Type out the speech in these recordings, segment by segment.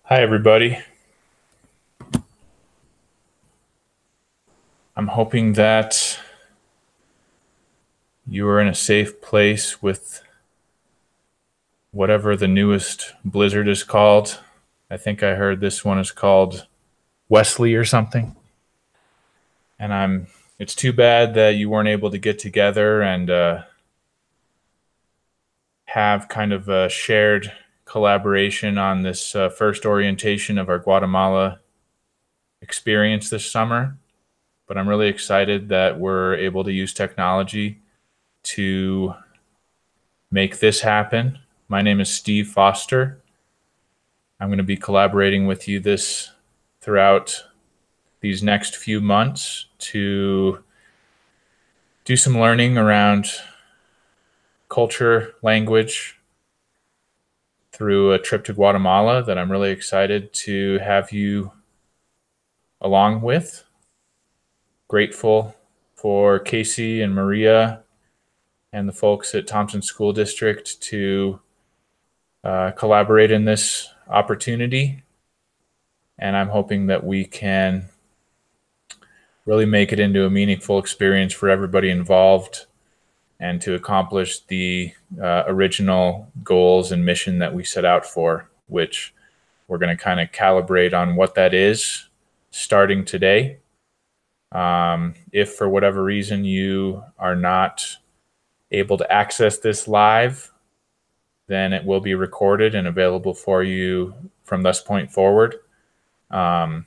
Hi, everybody. I'm hoping that you are in a safe place with whatever the newest blizzard is called. I think I heard this one is called Wesley or something. And it's too bad that you weren't able to get together and have kind of a shared collaboration on this first orientation of our Guatemala experience this summer. But I'm really excited that we're able to use technology to make this happen. My name is Steve Foster. I'm going to be collaborating with you throughout these next few months to do some learning around culture, language through a trip to Guatemala that I'm really excited to have you along with. Grateful for Casey and Maria and the folks at Thompson School District to collaborate in this opportunity. And I'm hoping that we can really make it into a meaningful experience for everybody involved and to accomplish the original goals and mission that we set out for, which we're going to kind of calibrate on what that is starting today. If for whatever reason you are not able to access this live, then it will be recorded and available for you from this point forward. And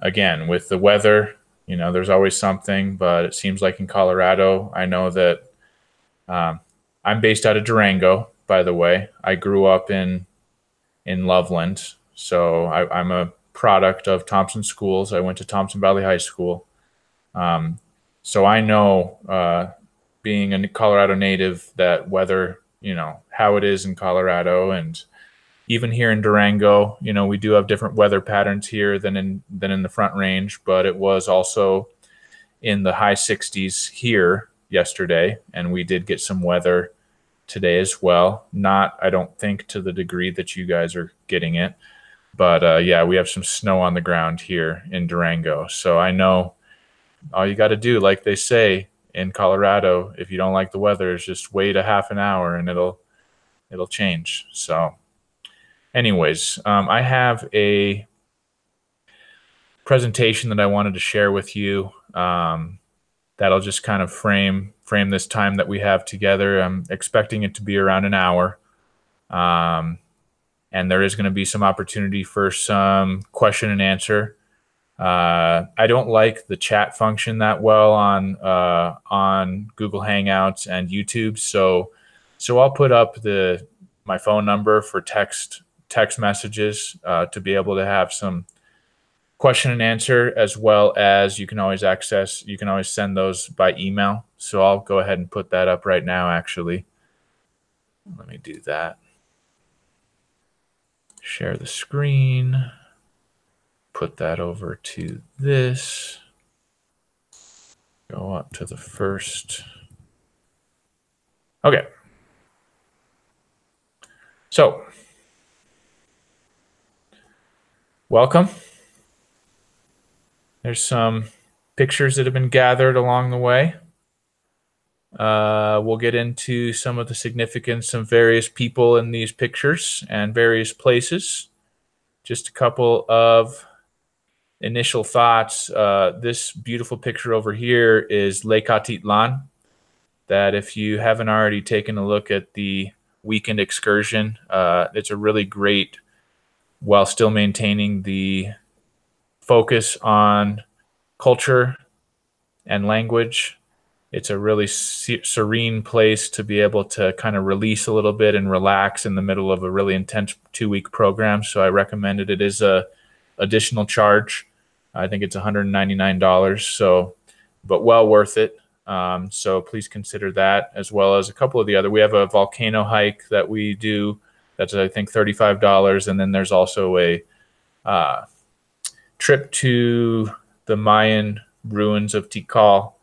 again, with the weather, there's always something, but it seems like in Colorado, I know that I'm based out of Durango, by the way. I grew up in Loveland, so I'm a product of Thompson schools. I went to Thompson Valley High School. So I know, being a Colorado native, that weather, how it is in Colorado, and even here in Durango, we do have different weather patterns here than in the Front Range, but it was also in the high 60s here yesterday, and we did get some weather today as well. Not, I don't think, to the degree that you guys are getting it, but yeah, we have some snow on the ground here in Durango. So I know all you got to do, like they say in Colorado, if you don't like the weather, is just wait a half an hour and it'll change. So anyways, I have a presentation that I wanted to share with you that'll just kind of frame this time that we have together. I'm expecting it to be around an hour, and there is going to be some opportunity for some question and answer. I don't like the chat function that well on Google Hangouts and YouTube, so I'll put up my phone number for text messages to be able to have some question and answer, as well as you can always send those by email. So I'll go ahead and put that up right now, actually. Let me do that. Share the screen. Put that over to this. Go up to the first. Okay. So, welcome. There's some pictures that have been gathered along the way. We'll get into some of the significance of various people in these pictures and various places. Just a couple of initial thoughts. This beautiful picture over here is Lake Atitlan, that if you haven't already taken a look at the weekend excursion, it's a really great, while still maintaining the focus on culture and language. It's a really serene place to be able to kind of release a little bit and relax in the middle of a really intense 2-week program. So I recommend it. It is a additional charge. I think it's $199. So, but well worth it. So please consider that, as well as a couple of the other. We have a volcano hike that we do. That's, I think, $35. And then there's also a trip to the Mayan ruins of Tikal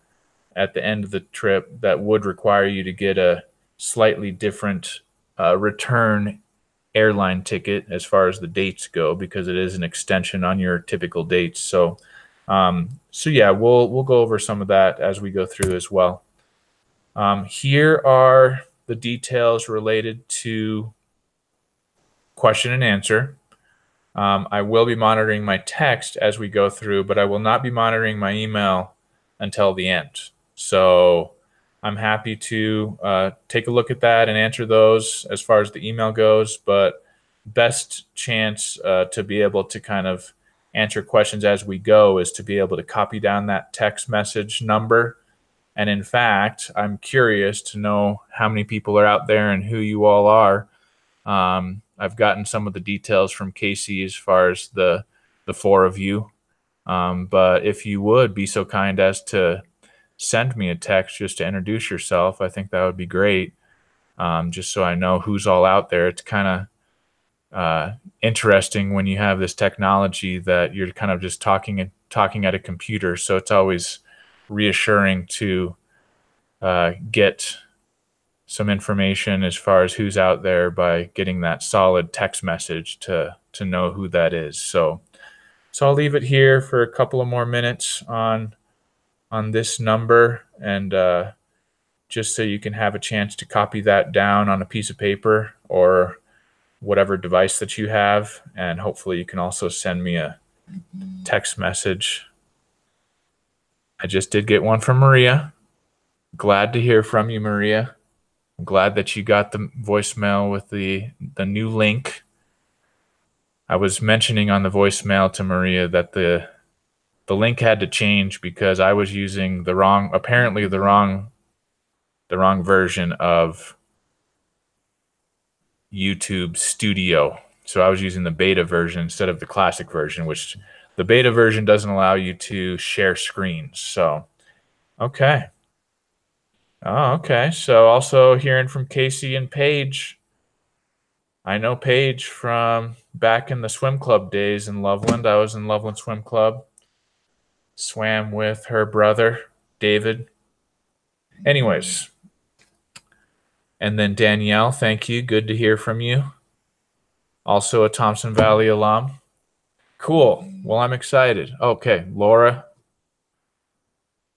at the end of the trip that would require you to get a slightly different return airline ticket as far as the dates go, because it is an extension on your typical dates. So yeah, we'll go over some of that as we go through as well. Here are the details related to question and answer. I will be monitoring my text as we go through, but I will not be monitoring my email until the end. So I'm happy to take a look at that and answer those as far as the email goes, but best chance to be able to kind of answer questions as we go is to be able to copy down that text message number. And in fact, I'm curious to know how many people are out there and who you all are. I've gotten some of the details from Casey as far as the four of you. But if you would be so kind as to send me a text just to introduce yourself, I think that would be great. Just so I know who's all out there. It's kind of interesting when you have this technology that you're kind of just talking at a computer. So it's always reassuring to get some information as far as who's out there by getting that solid text message to know who that is. So I'll leave it here for a couple of more minutes on this number, and just so you can have a chance to copy that down on a piece of paper or whatever device that you have, and hopefully you can also send me a text message. I just did get one from Maria. Glad to hear from you, Maria. I'm glad that you got the voicemail with the new link. I was mentioning on the voicemail to Maria that the link had to change because I was using the wrong version of YouTube Studio. So I was using the beta version instead of the classic version, which the beta version doesn't allow you to share screens. So, okay. Oh, okay. So also hearing from Casey and Paige. I know Paige from back in the swim club days in Loveland. I was in Loveland Swim Club. Swam with her brother, David. Anyways. And then Danielle, thank you. Good to hear from you. Also a Thompson Valley alum. Cool. Well, I'm excited. Okay, Laura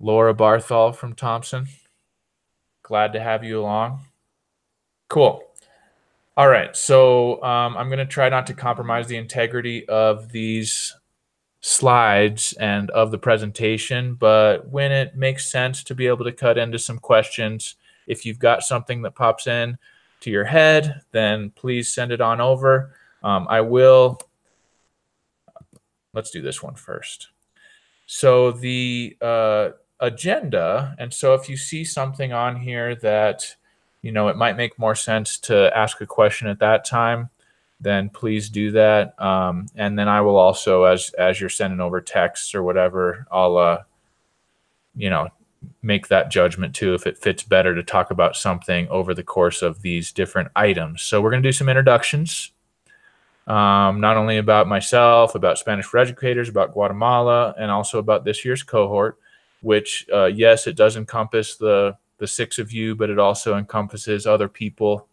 Barthol from Thompson. Glad to have you along. Cool. All right, so I'm going to try not to compromise the integrity of these slides and of the presentation, but when it makes sense to be able to cut into some questions, if you've got something that pops in to your head, then please send it on over. Let's do this one first. So the agenda, and so if you see something on here that, you know, it might make more sense to ask a question at that time, then please do that. And then I will also, as you're sending over texts or whatever, I'll, make that judgment too, if it fits better to talk about something over the course of these different items. So we're going to do some introductions, not only about myself, about Spanish for Educators, about Guatemala, and also about this year's cohort, which, yes, it does encompass the 6 of you, but it also encompasses other people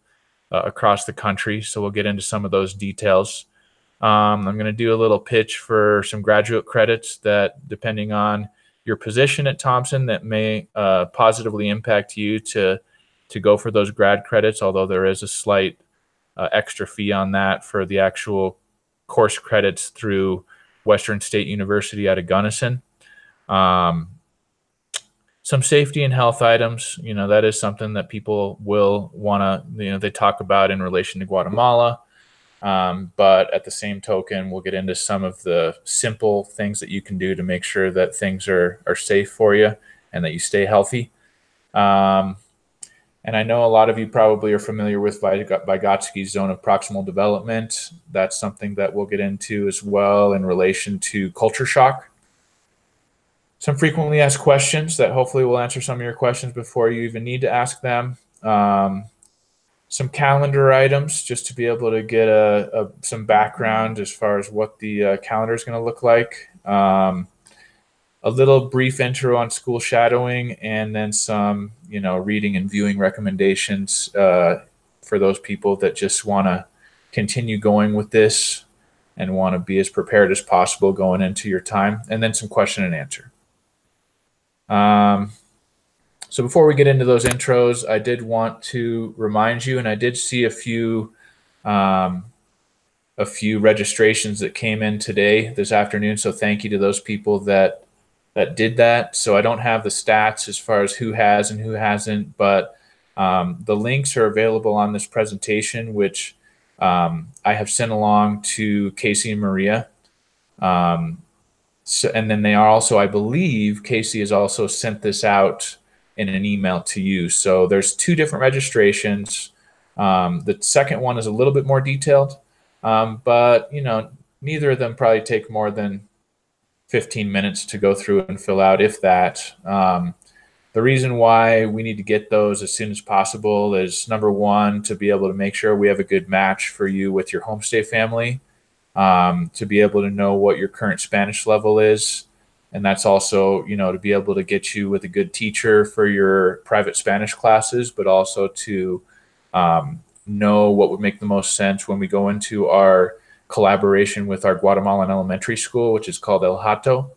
across the country. So we'll get into some of those details. I'm going to do a little pitch for some graduate credits that, depending on your position at Thompson, that may positively impact you to go for those grad credits, although there is a slight extra fee on that for the actual course credits through Western State University out of Gunnison. Some safety and health items, that is something that people will want to, they talk about in relation to Guatemala. But at the same token, we'll get into some of the simple things that you can do to make sure that things are safe for you and that you stay healthy. And I know a lot of you probably are familiar with Vygotsky's zone of proximal development. That's something that we'll get into as well in relation to culture shock. Some frequently asked questions that hopefully will answer some of your questions before you even need to ask them. Some calendar items just to be able to get some background as far as what the calendar is going to look like. A little brief intro on school shadowing, and then some, reading and viewing recommendations for those people that just want to continue going with this and want to be as prepared as possible going into your time, and then some question and answer. So before we get into those intros, I did want to remind you, and I did see a few registrations that came in this afternoon. So thank you to those people that did that. So I don't have the stats as far as who has and who hasn't, but the links are available on this presentation, which I have sent along to Casey and Maria. And then they are also, I believe, Casey has also sent this out in an email to you. So there's 2 different registrations. The second one is a little bit more detailed, but neither of them probably take more than 15 minutes to go through and fill out, if that. The reason why we need to get those as soon as possible is, number one, to be able to make sure we have a good match for you with your homestay family, to be able to know what your current Spanish level is. And that's also, to be able to get you with a good teacher for your private Spanish classes, but also to know what would make the most sense when we go into our collaboration with our Guatemalan elementary school, which is called El Hato,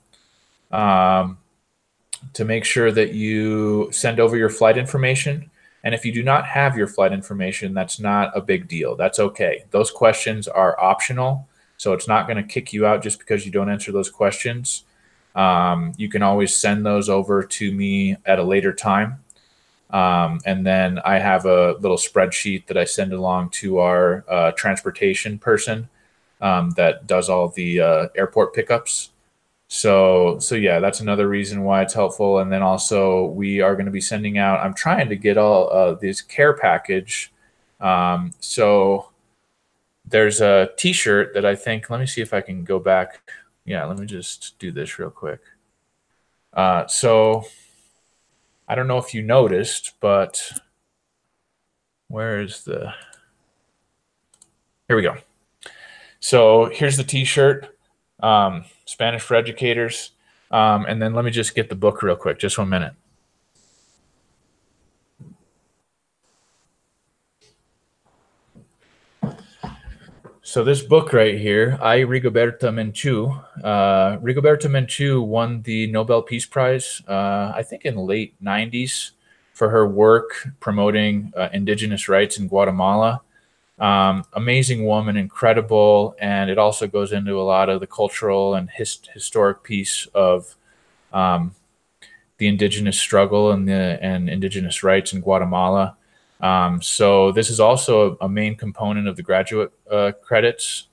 to make sure that you send over your flight information. And if you do not have your flight information, that's not a big deal. That's okay. Those questions are optional, so it's not going to kick you out just because you don't answer those questions. You can always send those over to me at a later time. And then I have a little spreadsheet that I send along to our transportation person that does all the airport pickups. So yeah, that's another reason why it's helpful. And then also we are going to be sending out, I'm trying to get all this care package. So there's a t-shirt that I think, let me see if I can go back. Yeah, let me just do this real quick. So I don't know if you noticed, but here we go. So here's the t-shirt, Spanish for Educators. And then let me just get the book real quick, just 1 minute. So this book right here, I, Rigoberta Menchú. Rigoberta Menchú won the Nobel Peace Prize, I think in the late 90s, for her work promoting indigenous rights in Guatemala. Amazing woman, incredible, and it also goes into a lot of the cultural and historic piece of the indigenous struggle and indigenous rights in Guatemala. So this is also a main component of the graduate credits,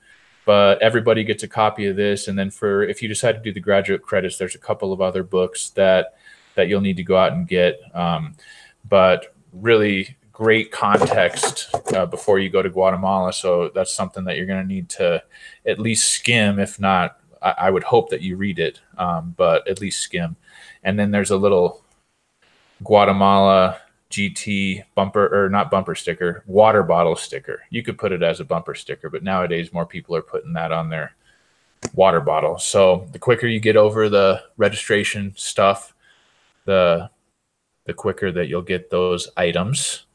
but everybody gets a copy of this. And then if you decide to do the graduate credits, there's a couple of other books that you'll need to go out and get. But really great context before you go to Guatemala. So that's something that you're going to need to at least skim. If not, I would hope that you read it, but at least skim. And then there's a little Guatemala GT water bottle sticker. You could put it as a bumper sticker, but nowadays more people are putting that on their water bottle. So the quicker you get over the registration stuff, the quicker that you'll get those items.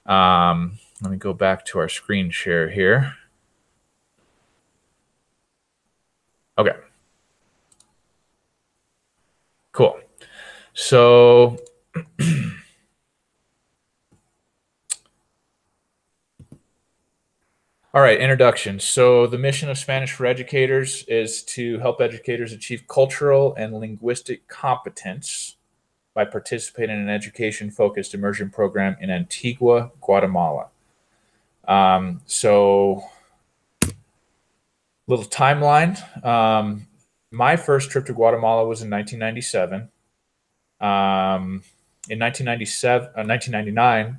Let me go back to our screen share here. Okay. Cool. So all right, introduction. So the mission of Spanish for Educators is to help educators achieve cultural and linguistic competence by participating in an education-focused immersion program in Antigua, Guatemala. So little timeline. My first trip to Guatemala was in 1997. In 1999,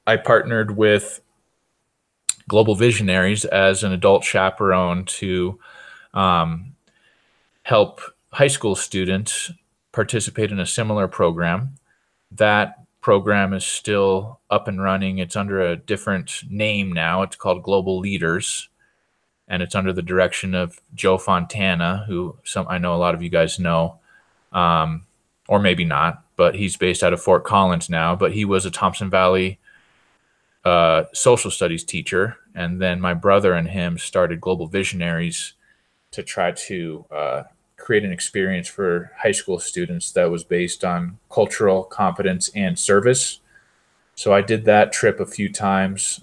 I partnered with Global Visionaries as an adult chaperone to help high school students participate in a similar program. That program is still up and running. It's under a different name now. It's called Global Leaders, and it's under the direction of Joe Fontana, who I know a lot of you guys know, or maybe not, but he's based out of Fort Collins now, but he was a Thompson Valley social studies teacher, and then my brother and him started Global Visionaries to try to create an experience for high school students that was based on cultural competence and service. So I did that trip a few times.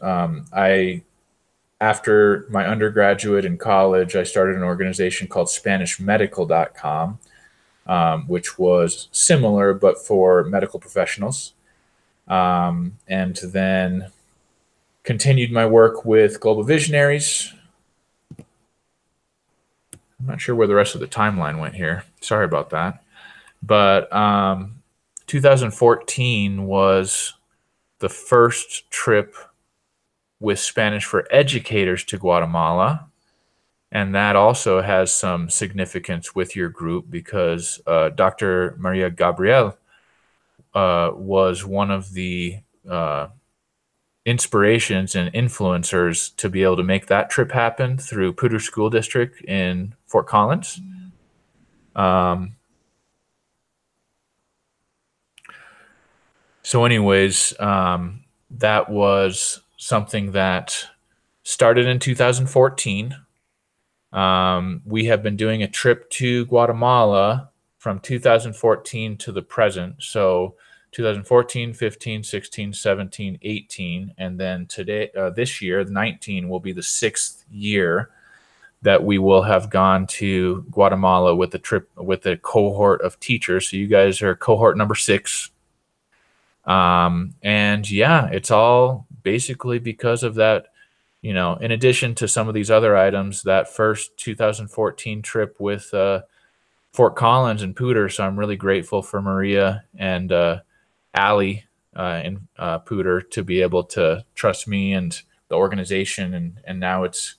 After my undergraduate in college, I started an organization called SpanishMedical.com, which was similar but for medical professionals. And then continued my work with Global Visionaries. I'm not sure where the rest of the timeline went here. Sorry about that. But 2014 was the first trip with Spanish for educators to Guatemala. And that also has some significance with your group because Dr. Maria Gabriel was one of the inspirations and influencers to be able to make that trip happen through Poudre School District in Fort Collins. So anyways, that was something that started in 2014. We have been doing a trip to Guatemala from 2014 to the present. So 2014, 15, 16, 17, 18, and then today, this year, 19 will be the 6th year that we will have gone to Guatemala with the trip with a cohort of teachers. So you guys are cohort number 6. And yeah, it's all basically because of that, you know, in addition to some of these other items, that first 2014 trip with Fort Collins and Poudre. So I'm really grateful for Maria and Allie in Poudre to be able to trust me and the organization. And now it's,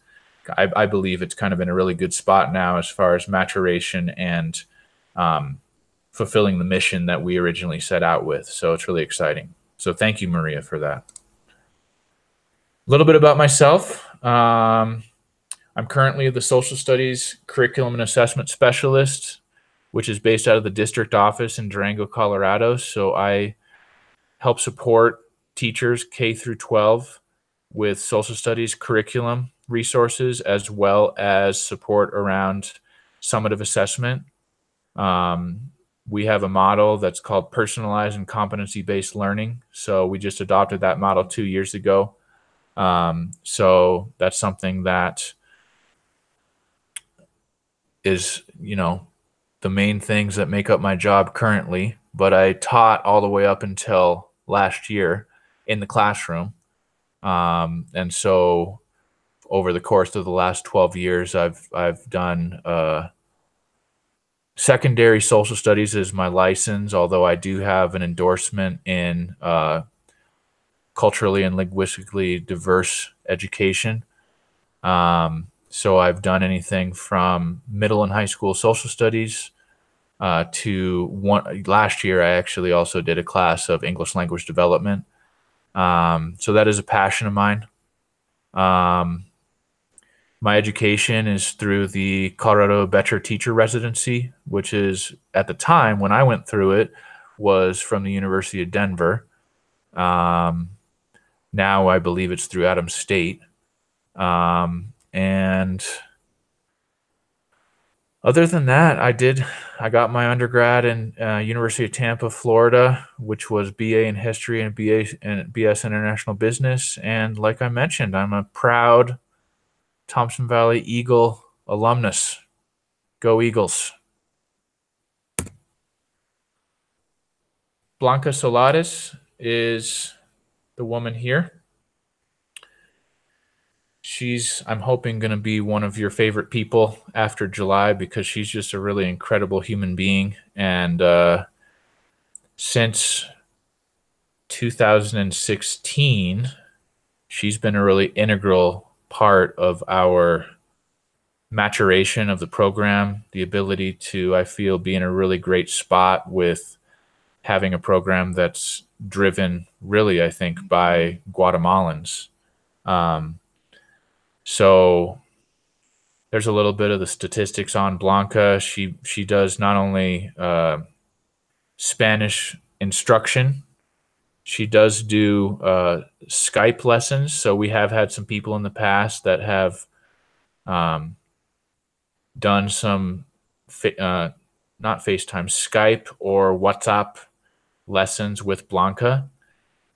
I believe it's kind of in a really good spot now as far as maturation and fulfilling the mission that we originally set out with. So it's really exciting. So thank you, Maria, for that. A little bit about myself. I'm currently the Social Studies Curriculum and Assessment Specialist, which is based out of the district office in Durango, Colorado. So I help support teachers K through 12 with social studies curriculum resources, as well as support around summative assessment. We have a model that's called personalized and competency-based learning. So we just adopted that model 2 years ago. So that's something that is, you know, the main things that make up my job currently, but I taught all the way up until last year in the classroom. And so over the course of the last 12 years, I've done secondary social studies as my license, although I do have an endorsement in culturally and linguistically diverse education. So I've done anything from middle and high school social studies to last year, I actually also did a class of English language development. So that is a passion of mine. My education is through the Colorado Becher Teacher Residency, which is, at the time when I went through it, was from the University of Denver. Now I believe it's through Adams State. And other than that, I got my undergrad in University of Tampa, Florida, which was BA in History and BS International Business. And like I mentioned, I'm a proud Thompson Valley Eagle alumnus. Go Eagles. Blanca Solares is the woman here. She's, I'm hoping, going to be one of your favorite people after July because she's just a really incredible human being. And since 2016, she's been a really integral part of our maturation of the program, the ability to, I feel, be in a really great spot with having a program that's driven really, I think, by Guatemalans. So there's a little bit of the statistics on Blanca. She does not only Spanish instruction, She does do Skype lessons. So we have had some people in the past that have um, done some, not FaceTime, Skype or WhatsApp lessons with Blanca.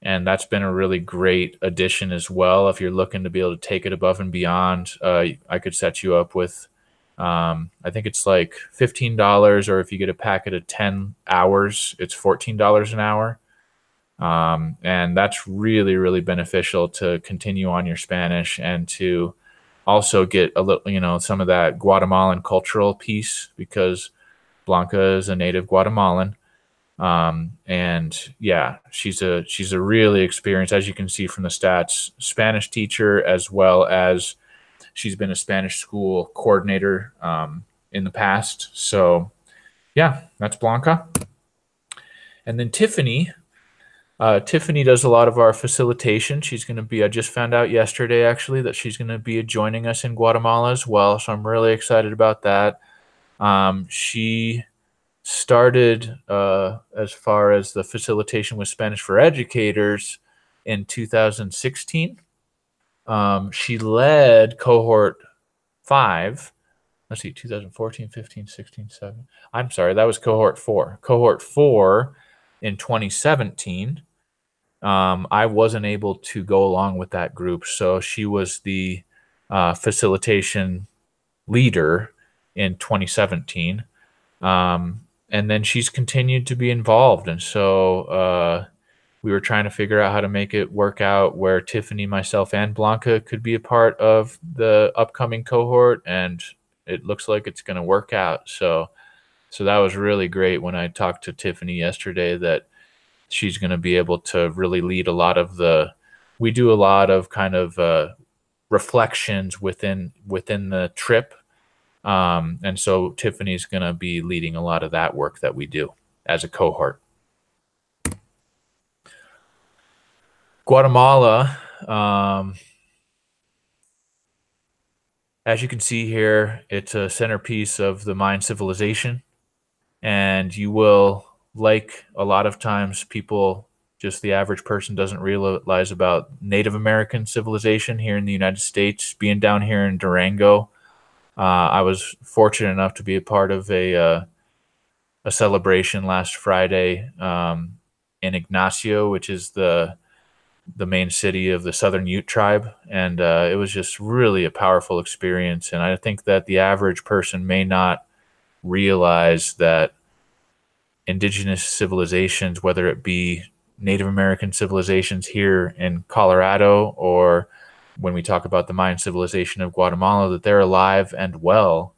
And that's been a really great addition as well. If you're looking to be able to take it above and beyond, I could set you up with, I think it's like $15, or if you get a packet of 10 hours, it's $14 an hour. And that's really, really beneficial to continue on your Spanish and to also get a little, some of that Guatemalan cultural piece, because Blanca is a native Guatemalan. And yeah, she's a really experienced, as you can see from the stats, Spanish teacher, as well as she's been a Spanish school coordinator in the past. So yeah, that's Blanca. And then Tiffany. Tiffany does a lot of our facilitation. She's going to be, I just found out yesterday actually that she's going to be joining us in Guatemala as well. So I'm really excited about that. She started as far as the facilitation with Spanish for Educators in 2016. She led Cohort 5. Let's see, 2014, 15, 16, 17. I'm sorry, that was Cohort 4. Cohort 4 in 2017. I wasn't able to go along with that group, so she was the facilitation leader in 2017. And then she's continued to be involved. And so we were trying to figure out how to make it work out where Tiffany, myself, and Blanca could be a part of the upcoming cohort. And it looks like it's going to work out. So that was really great when I talked to Tiffany yesterday, that she's going to be able to really lead a lot of we do a lot of kind of reflections within the trip. And so Tiffany's going to be leading a lot of that work that we do as a cohort. Guatemala, as you can see here, it's a centerpiece of the Mayan civilization. And you will, like a lot of times people, just the average person doesn't realize about Native American civilization here in the United States. Being down here in Durango, I was fortunate enough to be a part of a celebration last Friday in Ignacio, which is the main city of the Southern Ute tribe, and it was just really a powerful experience. And I think that the average person may not realize that indigenous civilizations, whether it be Native American civilizations here in Colorado, or when we talk about the Mayan civilization of Guatemala, that they're alive and well.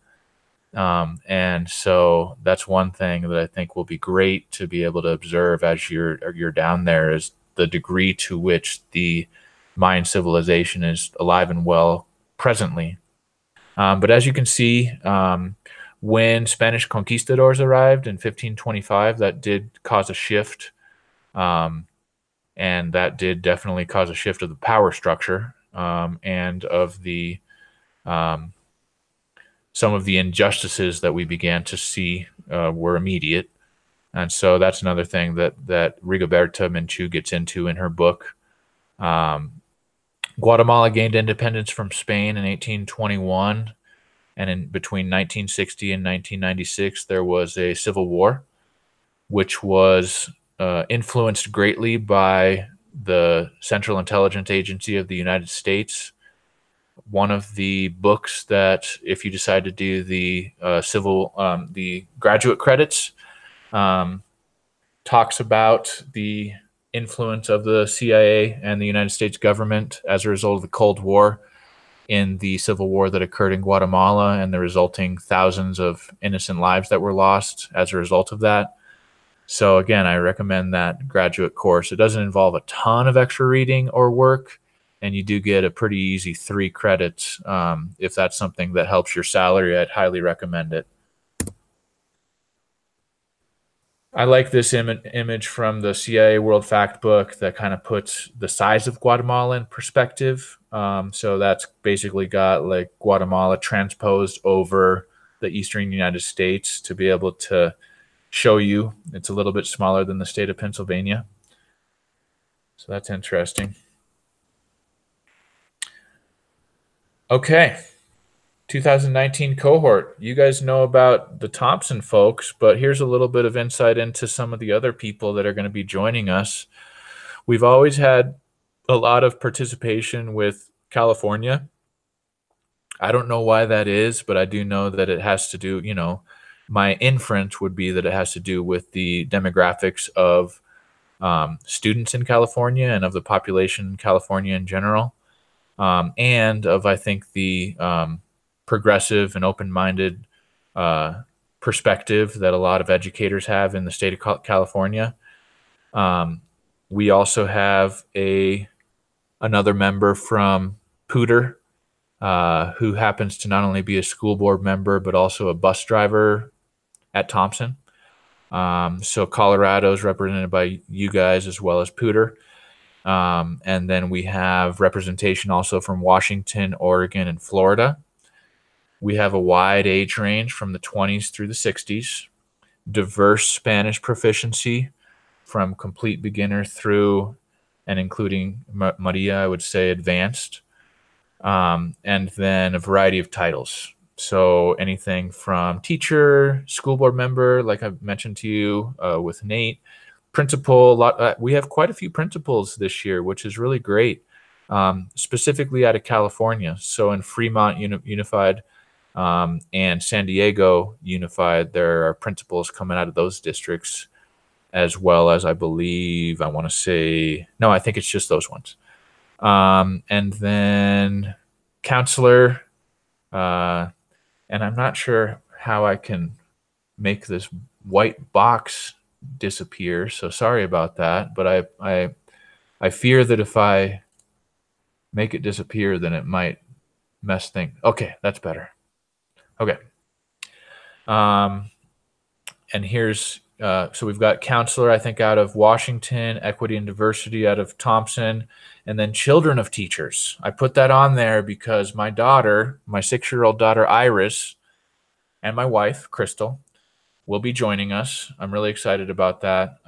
And so that's one thing that I think will be great to be able to observe as you're down there, is the degree to which the Mayan civilization is alive and well presently. But as you can see, when Spanish conquistadors arrived in 1525, that did cause a shift. And that did definitely cause a shift of the power structure, and of the some of the injustices that we began to see were immediate. And so that's another thing that Rigoberta Menchú gets into in her book. Guatemala gained independence from Spain in 1821, and in between 1960 and 1996, there was a civil war, which was influenced greatly by the Central Intelligence Agency of the United States. One of the books that, if you decide to do the the graduate credits, talks about the influence of the CIA and the United States government as a result of the Cold War in the civil war that occurred in Guatemala, and the resulting thousands of innocent lives that were lost as a result of that. So again, I recommend that graduate course. It doesn't involve a ton of extra reading or work, and you do get a pretty easy 3 credits. If that's something that helps your salary, I'd highly recommend it. I like this image from the CIA World Factbook that kind of puts the size of Guatemala in perspective. So that's basically got like Guatemala transposed over the eastern United States to be able to show you it's a little bit smaller than the state of Pennsylvania. So that's interesting. Okay. 2019 cohort. You guys know about the Thompson folks, but here's a little bit of insight into some of the other people that are going to be joining us. We've always had a lot of participation with California. I don't know why that is, but I do know that it has to do, my inference would be that it has to do with the demographics of students in California and of the population in California in general, and of, I think, the progressive and open-minded perspective that a lot of educators have in the state of California. We also have another member from Pooter, who happens to not only be a school board member, but also a bus driver at Thompson. So Colorado is represented by you guys as well as Pooter. And then we have representation also from Washington, Oregon, and Florida. We have a wide age range from the 20s through the 60s, diverse Spanish proficiency from complete beginner through and including Maria, I would say advanced, and then a variety of titles. So anything from teacher, school board member, like I mentioned to you with Nate, principal. We have quite a few principals this year, which is really great, specifically out of California. So in Fremont Unified and San Diego Unified, there are principals coming out of those districts, as well as I believe, I want to say, no, I think it's just those ones. And then counselor, and I'm not sure how I can make this white box disappear, so sorry about that, but I fear that if I make it disappear, then it might mess things. Okay, that's better. Okay. And here's, so we've got counselor, I think, out of Washington, equity and diversity out of Thompson, and then children of teachers. I put that on there because my daughter, my 6-year-old daughter, Iris, and my wife, Crystal, will be joining us. I'm really excited about that.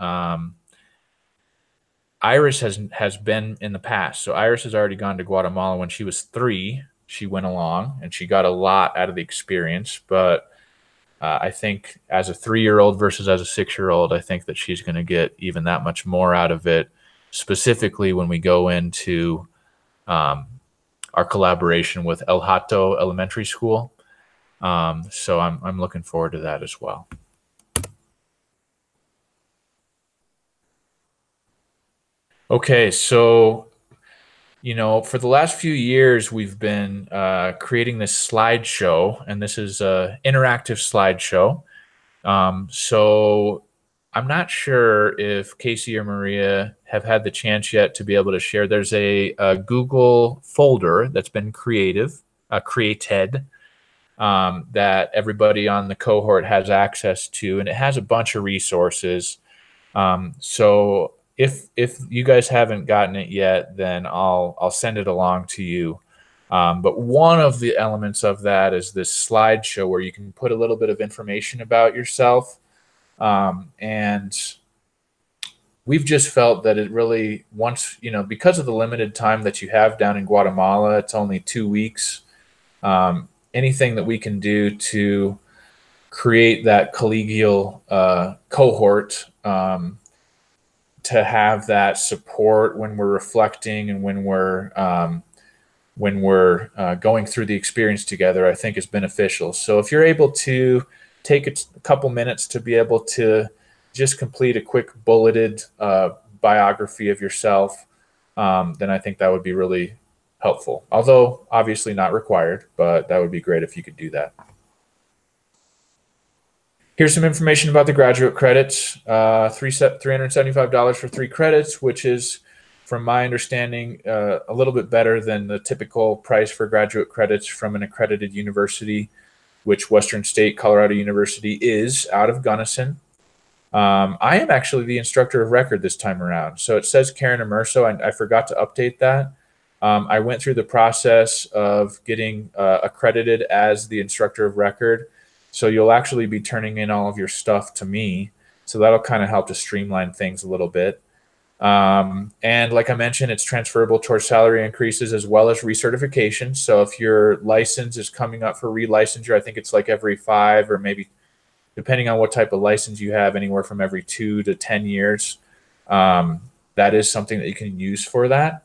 Iris has been in the past. So Iris has already gone to Guatemala when she was 3. She went along and she got a lot out of the experience. But I think as a 3-year-old versus as a 6-year-old, I think that she's going to get even that much more out of it, specifically when we go into our collaboration with El Hato Elementary School. So I'm looking forward to that as well. Okay, so, for the last few years, we've been creating this slideshow, and this is an interactive slideshow. So I'm not sure if Casey or Maria have had the chance yet to be able to share. There's a Google folder that's been created that everybody on the cohort has access to, and it has a bunch of resources. So if you guys haven't gotten it yet, then I'll send it along to you. But one of the elements of that is this slideshow where you can put a little bit of information about yourself. And we've just felt that it really, because of the limited time that you have down in Guatemala, it's only 2 weeks. Anything that we can do to create that collegial cohort, to have that support when we're reflecting and when we're going through the experience together, I think is beneficial. So if you're able to take a couple minutes to be able to just complete a quick bulleted biography of yourself, then I think that would be really helpful. Although obviously not required, but that would be great if you could do that. Here's some information about the graduate credits. $375 for 3 credits, which is, from my understanding, a little bit better than the typical price for graduate credits from an accredited university, which Western State Colorado University is out of Gunnison. I am actually the instructor of record this time around. So it says Karen Immerso. I forgot to update that. I went through the process of getting accredited as the instructor of record. So you'll actually be turning in all of your stuff to me. So that'll kind of help to streamline things a little bit. And like I mentioned, it's transferable towards salary increases as well as recertification. So if your license is coming up for relicensure, I think it's like every 5 or maybe, depending on what type of license you have, anywhere from every 2 to 10 years. That is something that you can use for that.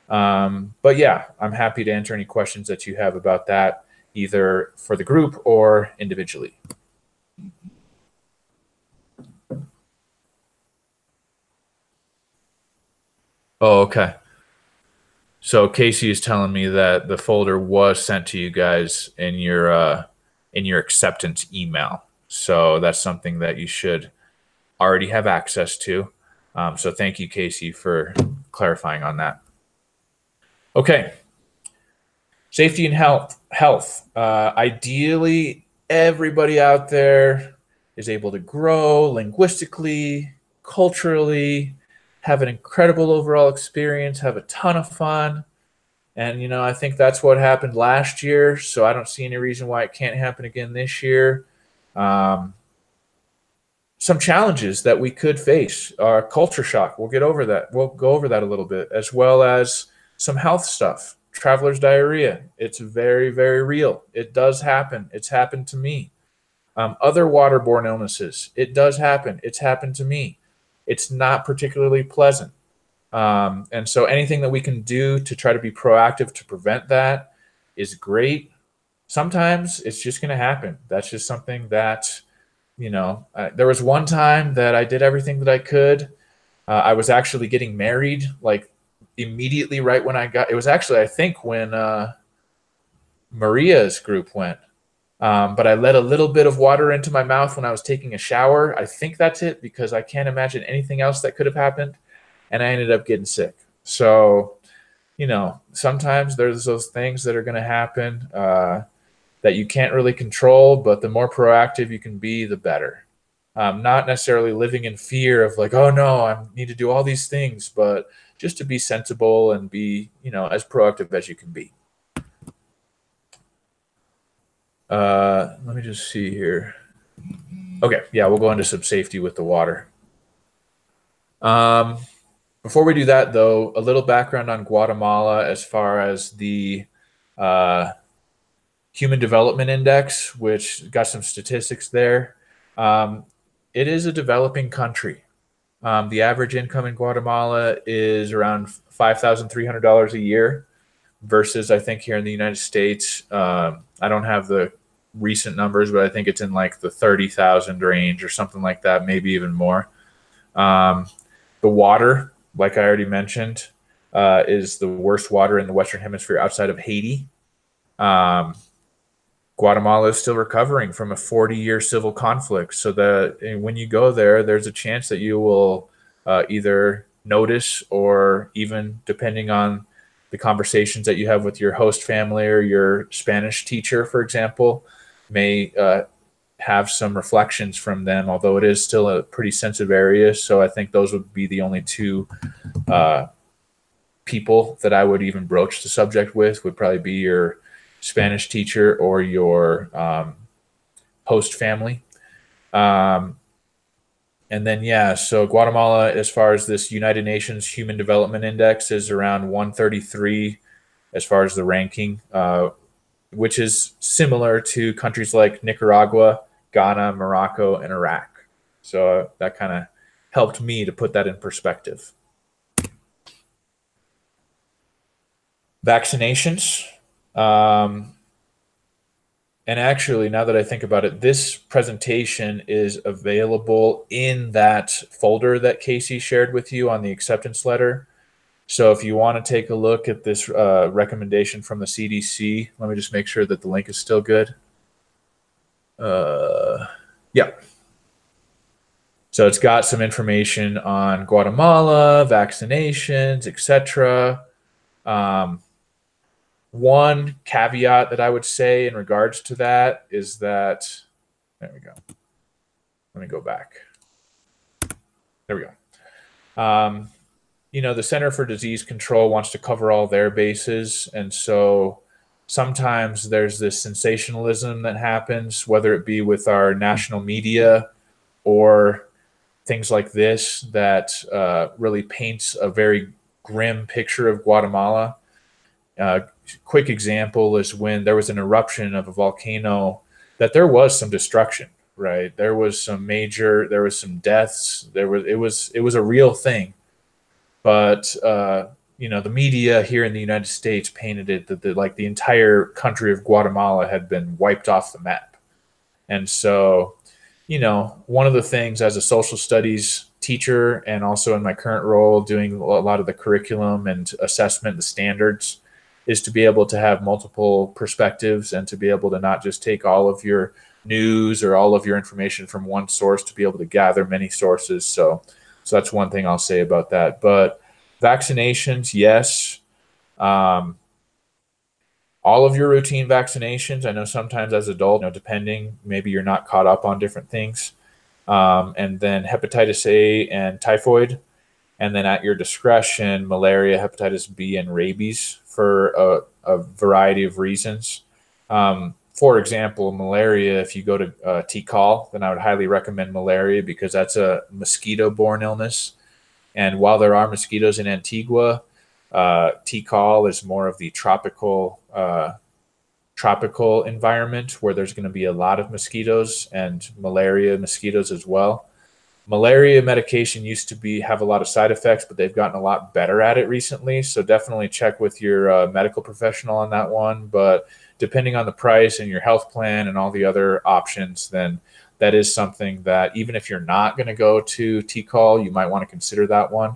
But yeah, I'm happy to answer any questions that you have about that, either for the group or individually. Oh, okay. So Casey is telling me that the folder was sent to you guys in your acceptance email. So that's something that you should already have access to. So thank you, Casey, for clarifying on that. Okay, safety and health. Ideally, everybody out there is able to grow linguistically, culturally, have an incredible overall experience, have a ton of fun. And, I think that's what happened last year. So I don't see any reason why it can't happen again this year. Um, some challenges that we could face are culture shock. We'll get over that. We'll go over that a little bit, as well as some health stuff. Traveler's diarrhea. It's very, very real. It does happen. It's happened to me. Other waterborne illnesses. It does happen. It's happened to me. It's not particularly pleasant. And so anything that we can do to try to be proactive to prevent that is great. Sometimes it's just going to happen. That's just something that, there was one time that I did everything that I could. I was actually getting married, like immediately right when it was actually, I think, when Maria's group went. But I let a little bit of water into my mouth when I was taking a shower. I think that's it, because I can't imagine anything else that could have happened. And I ended up getting sick. So, sometimes there's those things that are going to happen that you can't really control, but the more proactive you can be, the better. Not necessarily living in fear of like, oh no, I need to do all these things, but just to be sensible and be, as proactive as you can be. Let me just see here. Okay, yeah, we'll go into some safety with the water. Before we do that, though, a little background on Guatemala as far as the Human Development Index, which got some statistics there. It is a developing country. The average income in Guatemala is around $5,300 a year versus, I think, here in the United States, I don't have the recent numbers, but I think it's in like the 30,000 range or something like that, maybe even more. The water, like I already mentioned, is the worst water in the Western Hemisphere outside of Haiti. Guatemala is still recovering from a 40-year civil conflict. So that when you go there, there's a chance that you will either notice, or even depending on the conversations that you have with your host family or your Spanish teacher, for example, may have some reflections from them, although it is still a pretty sensitive area. So I think those would be the only two people that I would even broach the subject with, would probably be your Spanish teacher or your host family. And then, yeah, so Guatemala, as far as this United Nations Human Development Index, is around 133 as far as the ranking, which is similar to countries like Nicaragua, Ghana, Morocco, and Iraq. So that kind of helped me to put that in perspective. Vaccinations. And actually, now that I think about it, this presentation is available in that folder that Casey shared with you on the acceptance letter. So if you want to take a look at this recommendation from the CDC, let me just make sure that the link is still good. Yeah. So it's got some information on Guatemala, vaccinations, etc. One caveat that I would say in regards to that is that, there we go. Let me go back. There we go. The Center for Disease Control wants to cover all their bases. And so sometimes there's this sensationalism that happens, whether it be with our national media or things like this that really paints a very grim picture of Guatemala. Quick example is when there was an eruption of a volcano, that there was some destruction, right? There was some deaths. It was a real thing. But the media here in the United States painted it that the entire country of Guatemala had been wiped off the map. And so, one of the things as a social studies teacher, and also in my current role doing a lot of the curriculum and assessment, the standards, is to be able to have multiple perspectives and to be able to not just take all of your news or all of your information from one source, to be able to gather many sources. So that's one thing I'll say about that. But vaccinations, yes. All of your routine vaccinations. I know sometimes as adults, depending, maybe you're not caught up on different things. And then hepatitis A and typhoid. And then at your discretion, malaria, hepatitis B, and rabies for a variety of reasons. For example, malaria, if you go to Tikal, then I would highly recommend malaria because that's a mosquito-borne illness. And while there are mosquitoes in Antigua, Tikal is more of the tropical environment where there's going to be a lot of mosquitoes and malaria mosquitoes as well. Malaria medication used to have a lot of side effects, but they've gotten a lot better at it recently. So definitely check with your medical professional on that one. But depending on the price and your health plan and all the other options, then that is something that even if you're not going to go to Tikal, you might want to consider that one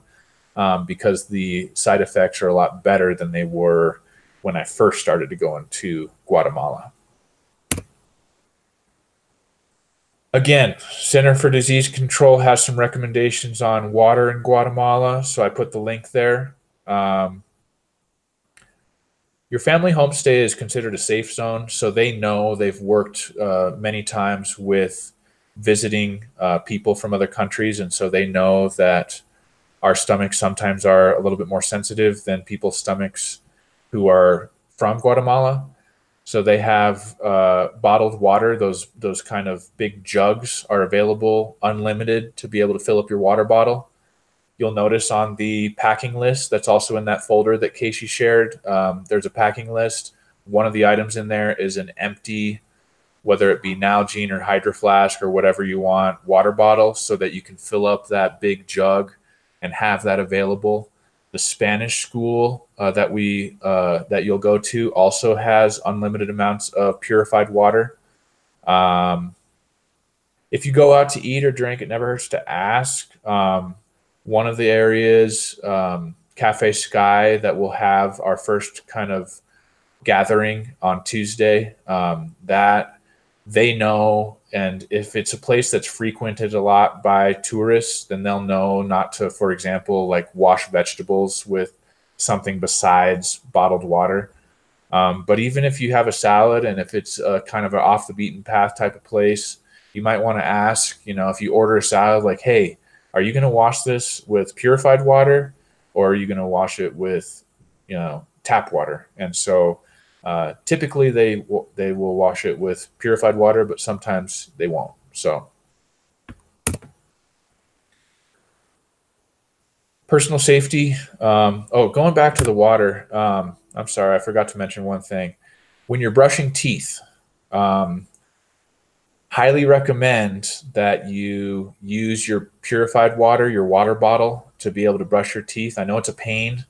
because the side effects are a lot better than they were when I first started to go into Guatemala. Again, Center for Disease Control has some recommendations on water in Guatemala, so I put the link there. Your family homestay is considered a safe zone, so they know they've worked many times with visiting people from other countries, and so they know that our stomachs sometimes are a little bit more sensitive than people's stomachs who are from Guatemala. So they have bottled water. Those kind of big jugs are available, unlimited, to be able to fill up your water bottle. You'll notice on the packing list that's also in that folder that Casey shared, there's a packing list. One of the items in there is an empty, whether it be Nalgene or Hydro Flask or whatever you want, water bottle, so that you can fill up that big jug and have that available. The Spanish school that you'll go to also has unlimited amounts of purified water. If you go out to eat or drink, it never hurts to ask. One of the areas, Cafe Sky, that will have our first kind of gathering on Tuesday, that they know, and if it's a place that's frequented a lot by tourists, then they'll know not to, for example, like wash vegetables with something besides bottled water. But even if you have a salad and if it's a kind of an off the beaten path type of place, you might want to ask, if you order a salad, like, hey, are you going to wash this with purified water, or are you going to wash it with, tap water? And so typically they will wash it with purified water, but sometimes they won't. So personal safety. Going back to the water. I'm sorry, I forgot to mention one thing. When you're brushing teeth, highly recommend that you use your purified water, your water bottle, to be able to brush your teeth. I know it's a pain,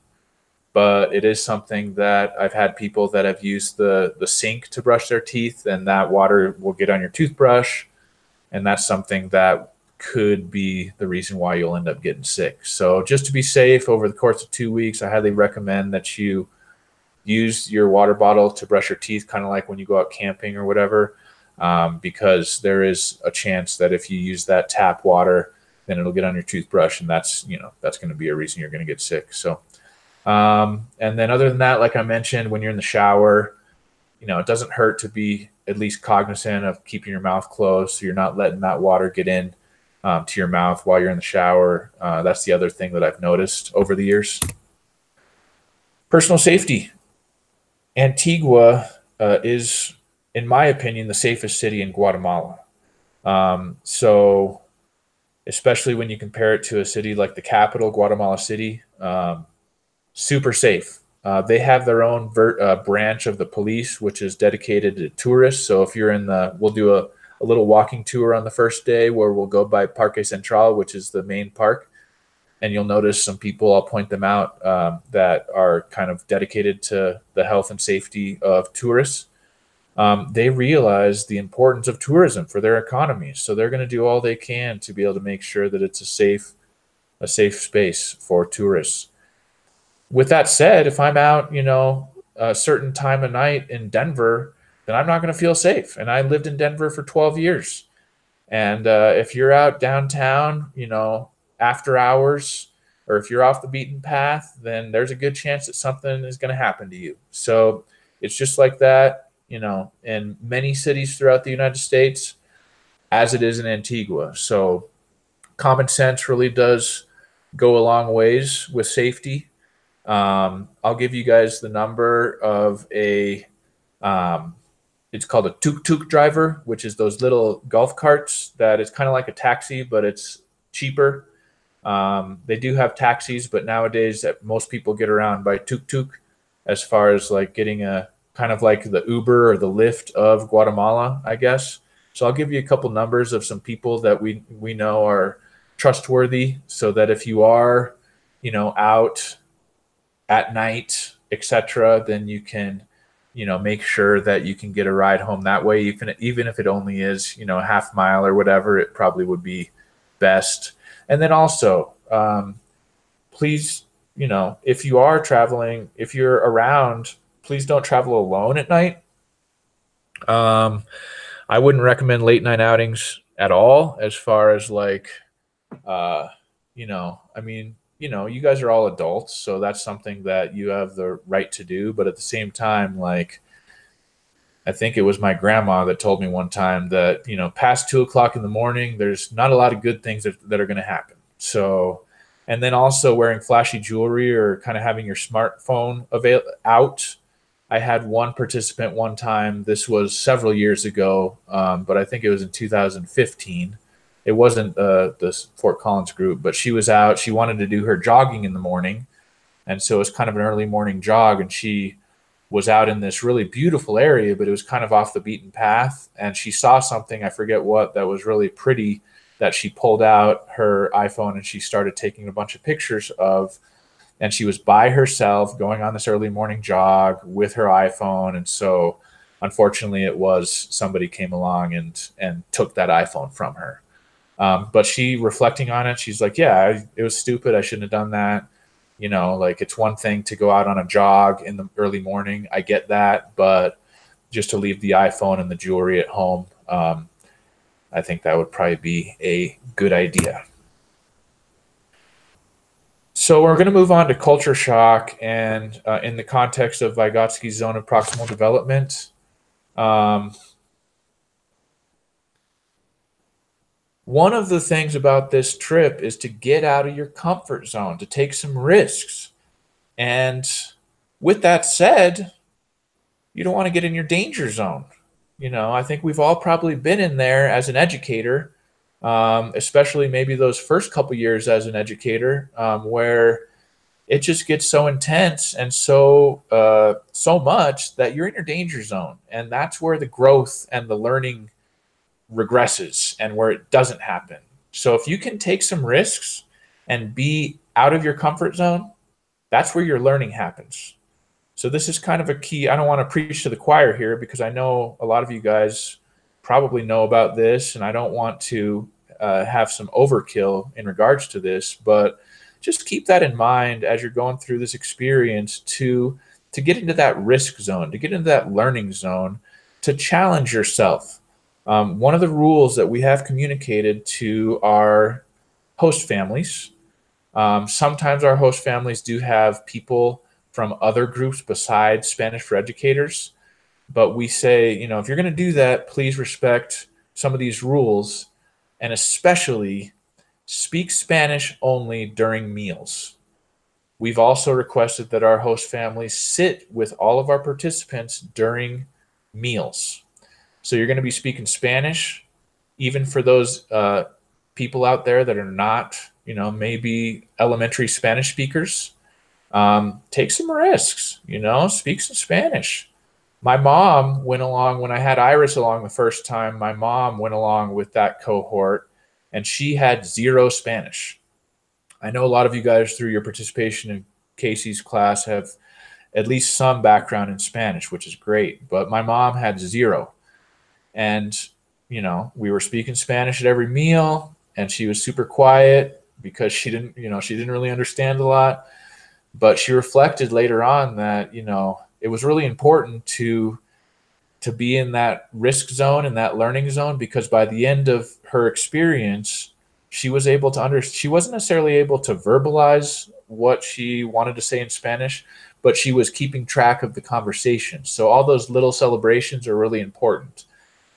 but it is something that I've had people that have used the sink to brush their teeth, and that water will get on your toothbrush, and that's something that could be the reason why you'll end up getting sick. So just to be safe over the course of 2 weeks, I highly recommend that you use your water bottle to brush your teeth, kind of like when you go out camping or whatever, because there is a chance that if you use that tap water, then it'll get on your toothbrush, and that's going to be a reason you're going to get sick. So and then other than that, like I mentioned, when you're in the shower, it doesn't hurt to be at least cognizant of keeping your mouth closed so you're not letting that water get in to your mouth while you're in the shower. That's the other thing that I've noticed over the years. Personal safety. Antigua is, in my opinion, the safest city in Guatemala. So especially when you compare it to a city like the capital, Guatemala City. Super safe. They have their own branch of the police, which is dedicated to tourists. So if you're we'll do a little walking tour on the first day where we'll go by Parque Central, which is the main park. And you'll notice some people, I'll point them out, that are kind of dedicated to the health and safety of tourists. They realize the importance of tourism for their economy. So they're going to do all they can to be able to make sure that it's a safe space for tourists. With that said, if I'm out, a certain time of night in Denver, then I'm not going to feel safe. And I lived in Denver for 12 years. And if you're out downtown, after hours, or if you're off the beaten path, then there's a good chance that something is going to happen to you. So it's just like that, in many cities throughout the United States, as it is in Antigua. So common sense really does go a long ways with safety. I'll give you guys the number of it's called a tuk-tuk driver, which is those little golf carts that is kind of like a taxi, but it's cheaper. They do have taxis, but nowadays most people get around by tuk-tuk, as far as like getting a kind of like the Uber or the Lyft of Guatemala, I guess. So I'll give you a couple numbers of some people that we know are trustworthy, so that if you are, out at night, etc., then you can, make sure that you can get a ride home that way. You can, even if it only is, a half mile or whatever, it probably would be best. And then also, please, if you are traveling, if you're around, please don't travel alone at night. I wouldn't recommend late night outings at all, as far as like, you guys are all adults, so that's something that you have the right to do. But at the same time, like, I think it was my grandma that told me one time that, past 2 o'clock in the morning, there's not a lot of good things that are going to happen. So, and then also wearing flashy jewelry or kind of having your smartphone out. I had one participant one time, this was several years ago, but I think it was in 2015. It wasn't the Fort Collins group, but she was out. She wanted to do her jogging in the morning. And so it was kind of an early morning jog. And she was out in this really beautiful area, but it was kind of off the beaten path. And she saw something, I forget what, that was really pretty, that she pulled out her iPhone and she started taking a bunch of pictures of. And she was by herself going on this early morning jog with her iPhone. And so unfortunately, it was somebody came along and took that iPhone from her. But she, reflecting on it, she's like, yeah, it was stupid. I shouldn't have done that. Like, it's one thing to go out on a jog in the early morning. I get that. But just to leave the iPhone and the jewelry at home, I think that would probably be a good idea. So we're going to move on to culture shock, and in the context of Vygotsky's zone of proximal development. One of the things about this trip is to get out of your comfort zone, to take some risks. And with that said, you don't want to get in your danger zone. I think we've all probably been in there as an educator, especially maybe those first couple years as an educator, where it just gets so intense and so much that you're in your danger zone. And that's where the growth and the learning regresses and where it doesn't happen. So if you can take some risks and be out of your comfort zone, that's where your learning happens. So this is kind of a key. I don't want to preach to the choir here, because I know a lot of you guys probably know about this, and I don't want to have some overkill in regards to this, but just keep that in mind as you're going through this experience to get into that risk zone, to get into that learning zone, to challenge yourself. One of the rules that we have communicated to our host families, sometimes our host families do have people from other groups besides Spanish for Educators, but we say, if you're going to do that, please respect some of these rules, and especially speak Spanish only during meals. We've also requested that our host families sit with all of our participants during meals. So you're going to be speaking Spanish, even for those people out there that are not, maybe elementary Spanish speakers, take some risks, speak some Spanish. My mom went along when I had Iris along the first time. My mom went along with that cohort, and she had zero Spanish. I know a lot of you guys, through your participation in Casey's class, have at least some background in Spanish, which is great. But my mom had zero. And, we were speaking Spanish at every meal, and she was super quiet because she didn't really understand a lot. But she reflected later on that, it was really important to be in that risk zone and that learning zone, because by the end of her experience, she was able to she wasn't necessarily able to verbalize what she wanted to say in Spanish, but she was keeping track of the conversation. So all those little celebrations are really important.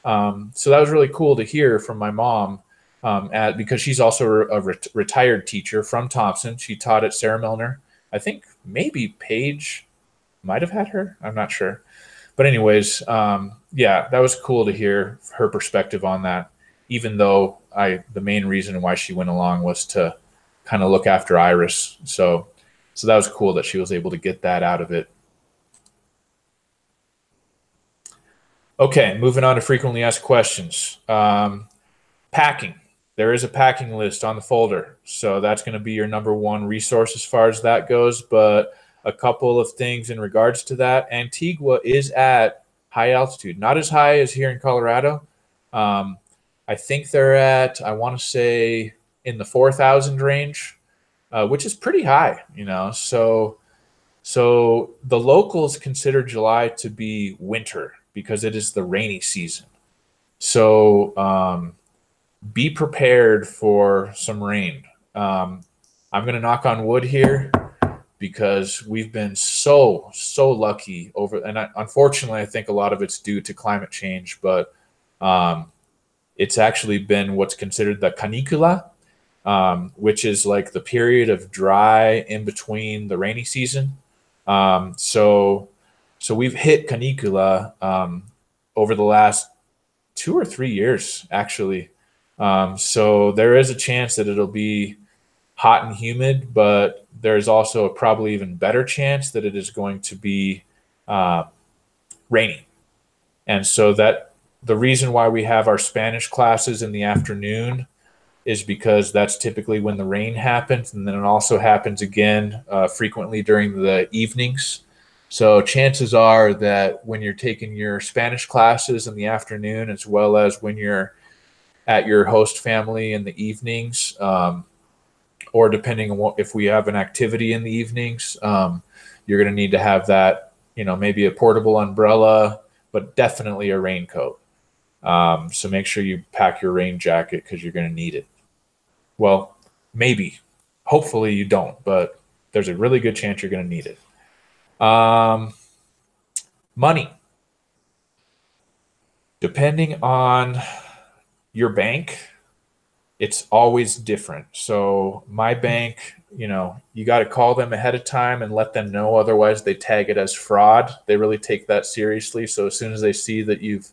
So that was really cool to hear from my mom, because she's also a retired teacher from Thompson. She taught at Sarah Milner. I think maybe Paige might have had her. I'm not sure. But anyways, that was cool to hear her perspective on that, even though the main reason why she went along was to kind of look after Iris. So that was cool that she was able to get that out of it. Okay, moving on to frequently asked questions. Packing. There is a packing list on the folder, so that's going to be your number one resource as far as that goes. But a couple of things in regards to that. Antigua is at high altitude, not as high as here in Colorado. I think they're at, I want to say, in the 4,000 range, which is pretty high, So the locals consider July to be winter because it is the rainy season. So be prepared for some rain. I'm going to knock on wood here, because we've been so lucky unfortunately, I think a lot of it's due to climate change, but it's actually been what's considered the canicula, which is like the period of dry in between the rainy season. So we've hit canicula over the last 2 or 3 years, actually. So there is a chance that it'll be hot and humid, but there's also a probably even better chance that it is going to be rainy. And so that the reason why we have our Spanish classes in the afternoon is because that's typically when the rain happens, and then it also happens again frequently during the evenings. So chances are that when you're taking your Spanish classes in the afternoon, as well as when you're at your host family in the evenings, or depending on if we have an activity in the evenings, you're going to need to have that, maybe a portable umbrella, but definitely a raincoat. So make sure you pack your rain jacket, because you're going to need it. Well, maybe. Hopefully you don't, but there's a really good chance you're going to need it. Money. Depending on your bank, it's always different. So my bank, you got to call them ahead of time and let them know. Otherwise, they tag it as fraud. They really take that seriously. So as soon as they see that you've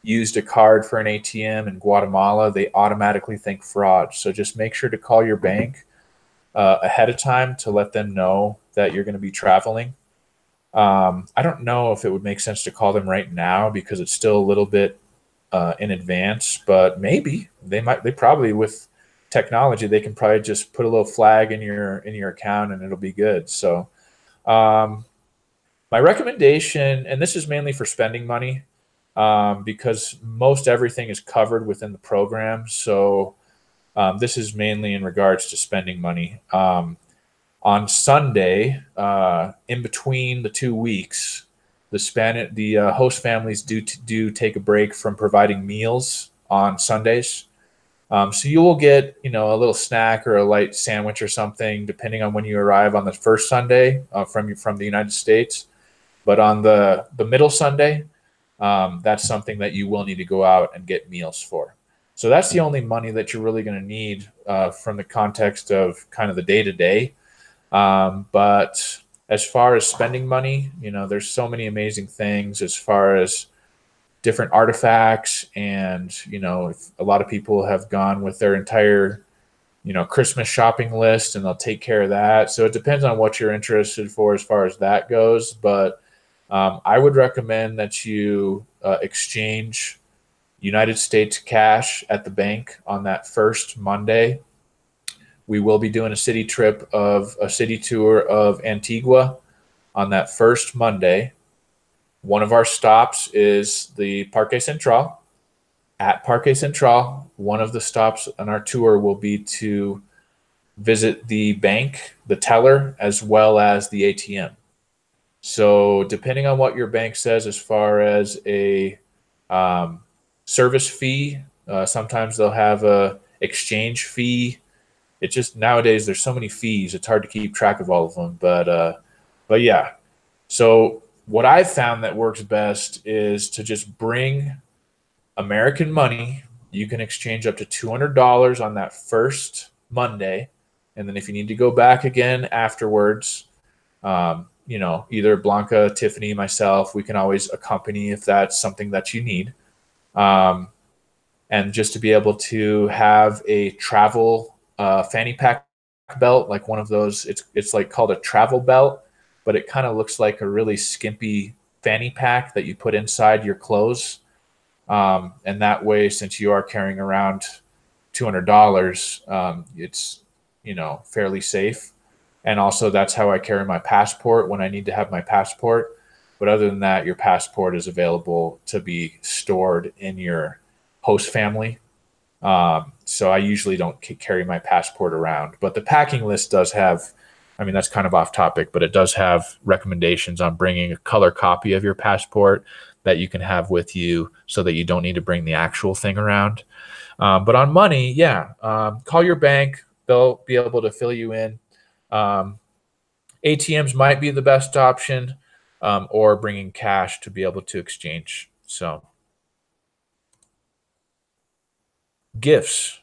used a card for an ATM in Guatemala, they automatically think fraud. So just make sure to call your bank ahead of time to let them know that you're going to be traveling. I don't know if it would make sense to call them right now, because it's still a little bit in advance, but maybe they probably, with technology, they can probably just put a little flag in your account and it'll be good. So my recommendation, and this is mainly for spending money, because most everything is covered within the program. So this is mainly in regards to spending money. On Sunday, in between the 2 weeks, the host families do take a break from providing meals on Sundays. So you will get, a little snack or a light sandwich or something, depending on when you arrive on the first Sunday from the United States. But on the middle Sunday, that's something that you will need to go out and get meals for. So that's the only money that you're really going to need from the context of kind of the day-to-day. But as far as spending money, there's so many amazing things as far as different artifacts. And, if a lot of people have gone with their entire, Christmas shopping list, and they'll take care of that. So it depends on what you're interested for as far as that goes. But I would recommend that you exchange United States cash at the bank on that first Monday. We will be doing a city tour of Antigua on that first Monday. One of our stops is the Parque Central. At Parque Central, one of the stops on our tour will be to visit the bank, the teller, as well as the ATM. So depending on what your bank says as far as a service fee, sometimes they'll have a exchange fee. It just, nowadays there's so many fees, it's hard to keep track of all of them. But yeah. So what I've found that works best is to just bring American money. You can exchange up to $200 on that first Monday, and then if you need to go back again afterwards, either Blanca, Tiffany, myself, we can always accompany if that's something that you need. And just to be able to have a travel fanny pack belt, like one of those, it's like called a travel belt, but it kind of looks like a really skimpy fanny pack that you put inside your clothes. And that way, since you are carrying around $200, it's, fairly safe. And also that's how I carry my passport when I need to have my passport. But other than that, your passport is available to be stored in your host family. So I usually don't carry my passport around, but the packing list does have, that's kind of off topic, but it does have recommendations on bringing a color copy of your passport that you can have with you so that you don't need to bring the actual thing around. But on money, call your bank. They'll be able to fill you in. ATMs might be the best option, or bringing cash to be able to exchange. So gifts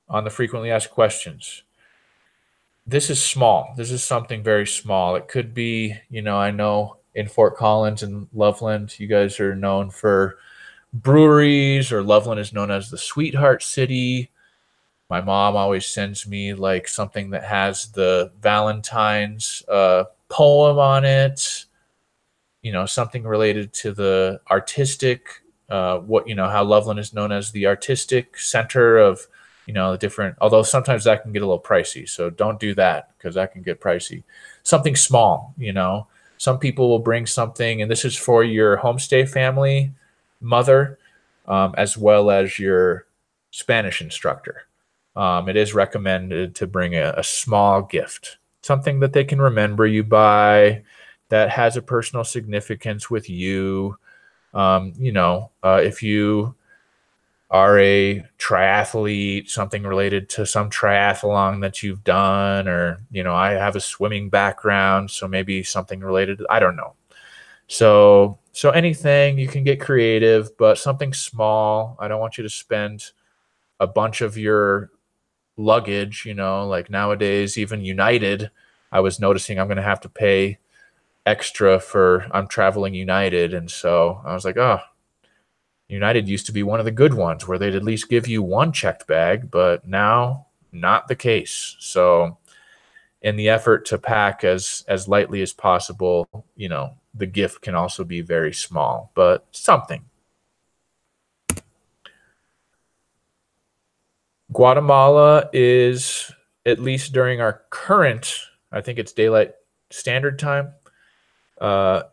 on the frequently asked questions. This is small. This is something very small. It could be, I know in Fort Collins and Loveland, you guys are known for breweries, or Loveland is known as the Sweetheart City. My mom always sends me like something that has the Valentine's poem on it, something related to the artistic, how Loveland is known as the artistic center of, the different, although sometimes that can get a little pricey. So don't do that because that can get pricey. Something small, some people will bring something, and this is for your homestay family, mother, as well as your Spanish instructor. It is recommended to bring a small gift, something that they can remember you by, that has a personal significance with you. If you are a triathlete, something related to some triathlon that you've done, or, I have a swimming background, so maybe something related to, I don't know. So anything, you can get creative, but something small. I don't want you to spend a bunch of your luggage, like nowadays, even United, I was noticing I'm going to have to pay extra I'm traveling United. And so I was like, oh, United used to be one of the good ones where they'd at least give you one checked bag, but now not the case. So in the effort to pack as lightly as possible, the gift can also be very small, but something. Guatemala is, at least during our current, I think it's daylight standard time,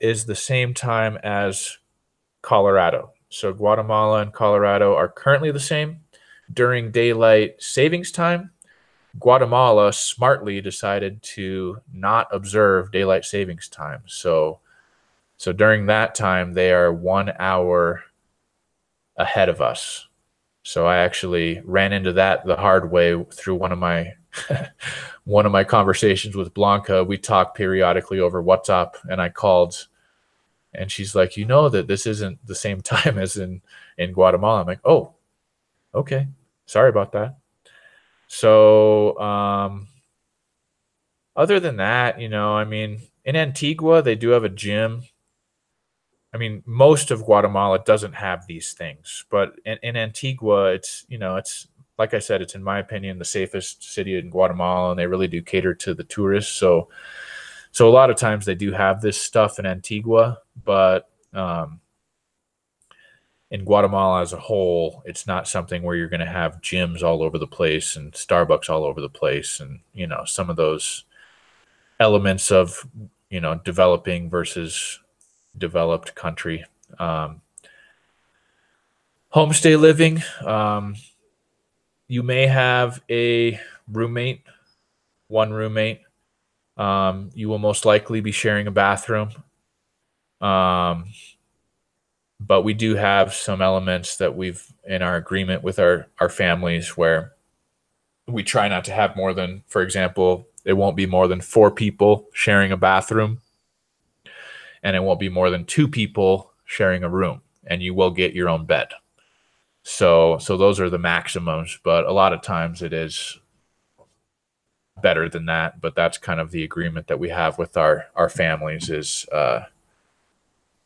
is the same time as Colorado. So Guatemala and Colorado are currently the same. During daylight savings time, Guatemala smartly decided to not observe daylight savings time. So during that time, they are 1 hour ahead of us. So I actually ran into that the hard way through one of my one of my conversations with Blanca. We talk periodically over WhatsApp, and I called, and she's like, that this isn't the same time as in Guatemala. I'm like, oh, okay. Sorry about that. So other than that, in Antigua, they do have a gym. I mean, most of Guatemala doesn't have these things, but in Antigua, it's, it's, like I said, it's, in my opinion, the safest city in Guatemala, and they really do cater to the tourists. So a lot of times they do have this stuff in Antigua, but in Guatemala as a whole, it's not something where you're going to have gyms all over the place and Starbucks all over the place, and some of those elements of developing versus developed country. Homestay living, you may have a roommate, one roommate. You will most likely be sharing a bathroom. But we do have some elements that we've in our agreement with our families where we try not to have more than, for example, it won't be more than 4 people sharing a bathroom, and it won't be more than 2 people sharing a room, and you will get your own bed. So those are the maximums, but a lot of times it is better than that. But that's kind of the agreement that we have with our families is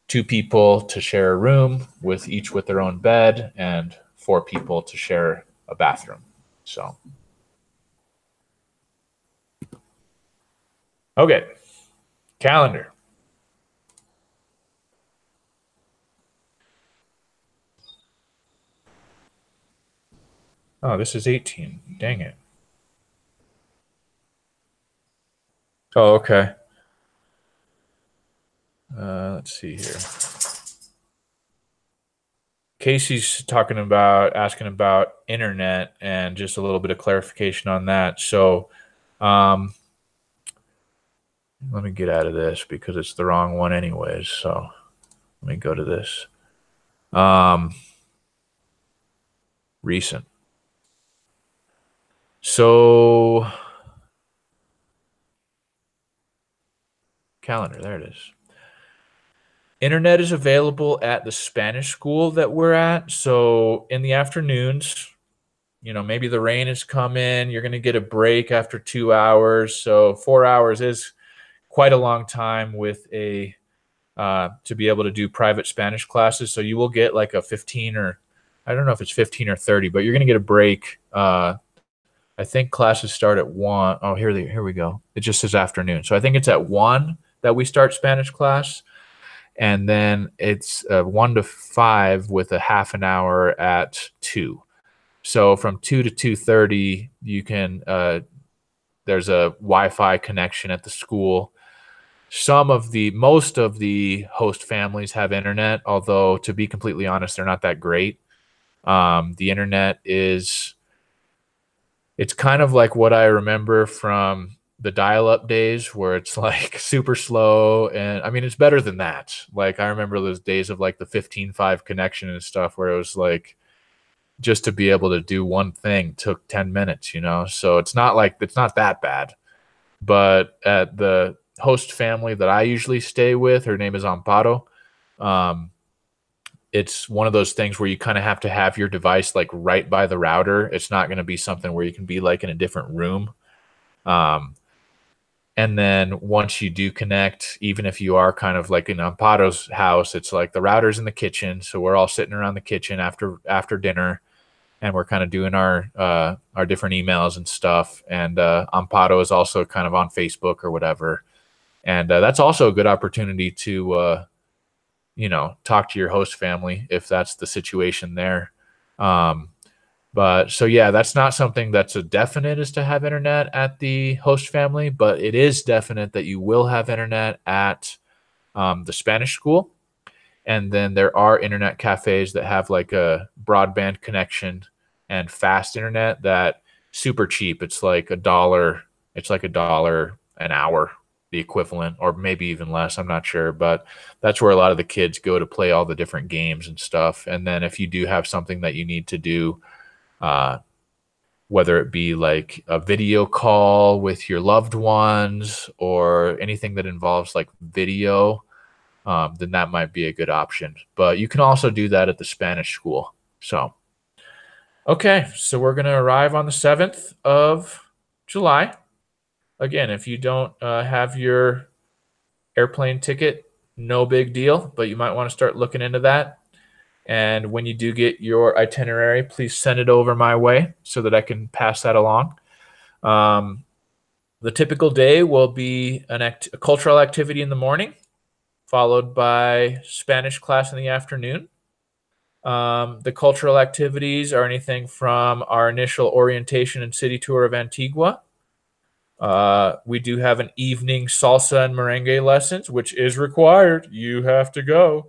2 people to share a room with each with their own bed, and 4 people to share a bathroom. So, okay, calendar. Oh, this is 18. Dang it. Oh, okay. Let's see here. Casey's asking about internet and just a little bit of clarification on that. So, let me get out of this because it's the wrong one anyways. So let me go to this. Recent. So calendar, there it is. Internet is available at the Spanish school that we're at. So in the afternoons, maybe the rain has come in, you're going to get a break after 2 hours. So 4 hours is quite a long time with to be able to do private Spanish classes. So you will get like a 15 or I don't know if it's 15 or 30, but you're going to get a break. I think classes start at 1. Oh, here we go. It just says afternoon. So I think it's at 1 that we start Spanish class. And then it's 1 to 5 with a half an hour at 2. So from 2 to 2:30, you can, there's a Wi-Fi connection at the school. Most of the host families have internet, although to be completely honest, they're not that great. The internet it's kind of like what I remember from the dial-up days where it's like super slow. And I mean, it's better than that. Like I remember those days of like the 15.5 connection and stuff where it was like just to be able to do one thing took 10 minutes, So it's not that bad. But at the host family that I usually stay with, her name is Amparo. It's one of those things where you kind of have to have your device like right by the router. It's not going to be something where you can be like in a different room. And then once you do connect, even if you are kind of like in Amparo's house, it's like the router's in the kitchen. So we're all sitting around the kitchen after dinner, and we're kind of doing our different emails and stuff. And Amparo is also kind of on Facebook or whatever. And that's also a good opportunity to talk to your host family if that's the situation there. But so, yeah, that's not something that's a definite is to have internet at the host family, but it is definite that you will have internet at the Spanish school. And then there are internet cafes that have like a broadband connection and fast internet that super cheap. It's like $1. It's like $1 an hour, the equivalent, or maybe even less. I'm not sure, but that's where a lot of the kids go to play all the different games and stuff. And then if you do have something that you need to do, whether it be like a video call with your loved ones or anything that involves like video, then that might be a good option. But you can also do that at the Spanish school. So, okay, so we're going to arrive on the 7th of July. Again, if you don't have your airplane ticket no big deal, but you might want to start looking into that. And when you do get your itinerary, please send it over my way so that I can pass that along. The typical day will be a cultural activity in the morning, followed by Spanish class in the afternoon. The cultural activities are anything from our initial orientation and city tour of Antigua. We do have an evening salsa and merengue lessons, which is required. You have to go.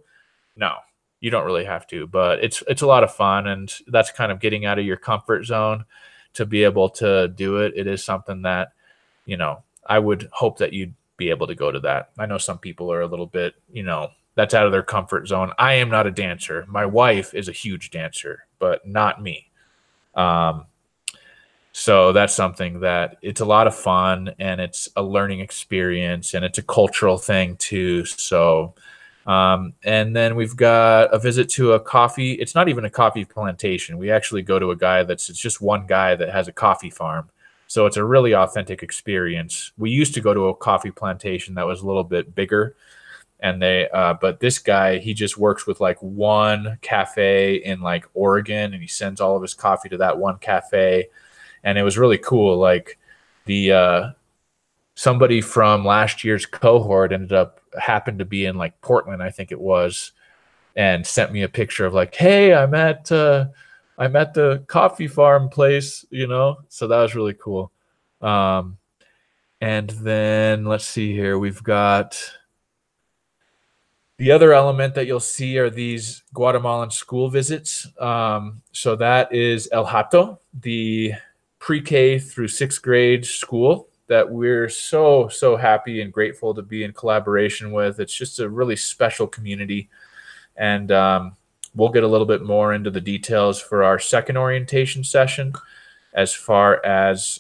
No, you don't really have to, but it's a lot of fun, and that's kind of getting out of your comfort zone to be able to do it. It is something that, I would hope that you'd be able to go to that. I know some people are a little bit, that's out of their comfort zone. I am not a dancer. My wife is a huge dancer, but not me. So that's something that it's a lot of fun, and it's a learning experience, and it's a cultural thing too. So, and then we've got a visit to a coffee. It's not even a coffee plantation. We actually go to a guy it's just one guy that has a coffee farm. So it's a really authentic experience. We used to go to a coffee plantation that was a little bit bigger, and but this guy, he just works with like one cafe in like Oregon, and he sends all of his coffee to that one cafe. And it was really cool. Like somebody from last year's cohort happened to be in like Portland, I think it was, and sent me a picture of like, hey, I'm at the coffee farm place, so that was really cool. And then let's see here. We've got the other element that you'll see are these Guatemalan school visits. So that is El Hato, the pre-K through sixth grade school that we're so happy and grateful to be in collaboration with. It's just a really special community, and we'll get a little bit more into the details for our second orientation session as far as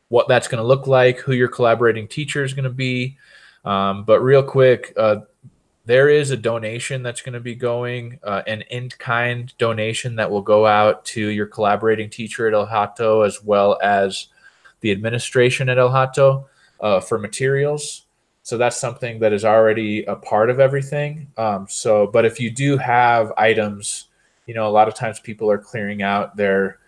what that's going to look like, who your collaborating teacher is going to be. But real quick, there is a donation that's going to be going, an in-kind donation that will go out to your collaborating teacher at El Hato, as well as the administration at El Hato for materials. So that's something that is already a part of everything. But if you do have items, a lot of times people are clearing out their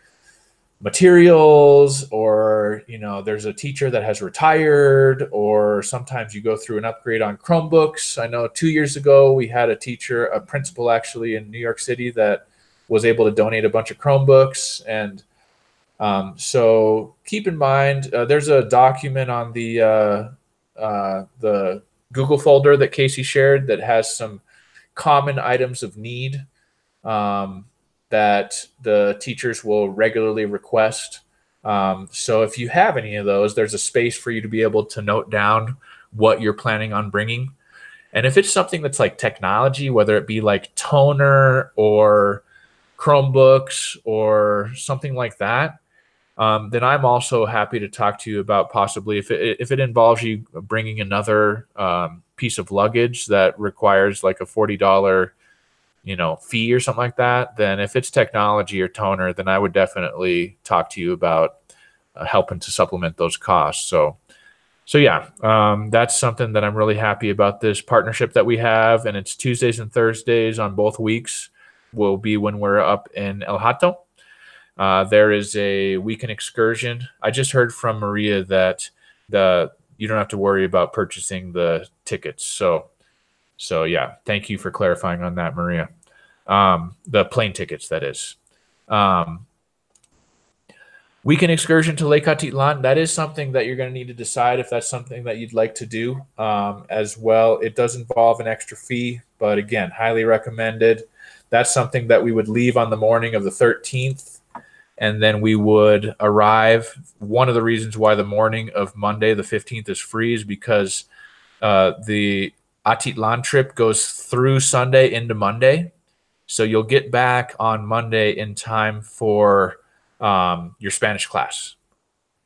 materials, or there's a teacher that has retired, or sometimes you go through an upgrade on Chromebooks. I know 2 years ago we had a principal actually in New York City that was able to donate a bunch of Chromebooks. And so keep in mind, there's a document on the Google folder that Casey shared that has some common items of need that the teachers will regularly request. So if you have any of those, there's a space for you to be able to note down what you're planning on bringing. And if it's something that's like technology, whether it be like toner or Chromebooks or something like that, then I'm also happy to talk to you about possibly if it involves you bringing another piece of luggage that requires like a $40 fee or something like that. Then if it's technology or toner, then I would definitely talk to you about helping to supplement those costs. So yeah, that's something that I'm really happy about, this partnership that we have. And it's Tuesdays and Thursdays on both weeks will be when we're up in El Hato. There is a weekend excursion. I just heard from Maria that you don't have to worry about purchasing the tickets. So yeah, thank you for clarifying on that, Maria. The plane tickets, that is. Weekend excursion to Lake Atitlan, that is something that you're going to need to decide if that's something that you'd like to do as well. It does involve an extra fee, but again, highly recommended. That's something that we would leave on the morning of the 13th, and then we would arrive. One of the reasons why the morning of Monday, the 15th, is free is because the Atitlan trip goes through Sunday into Monday. So you'll get back on Monday in time for your Spanish class.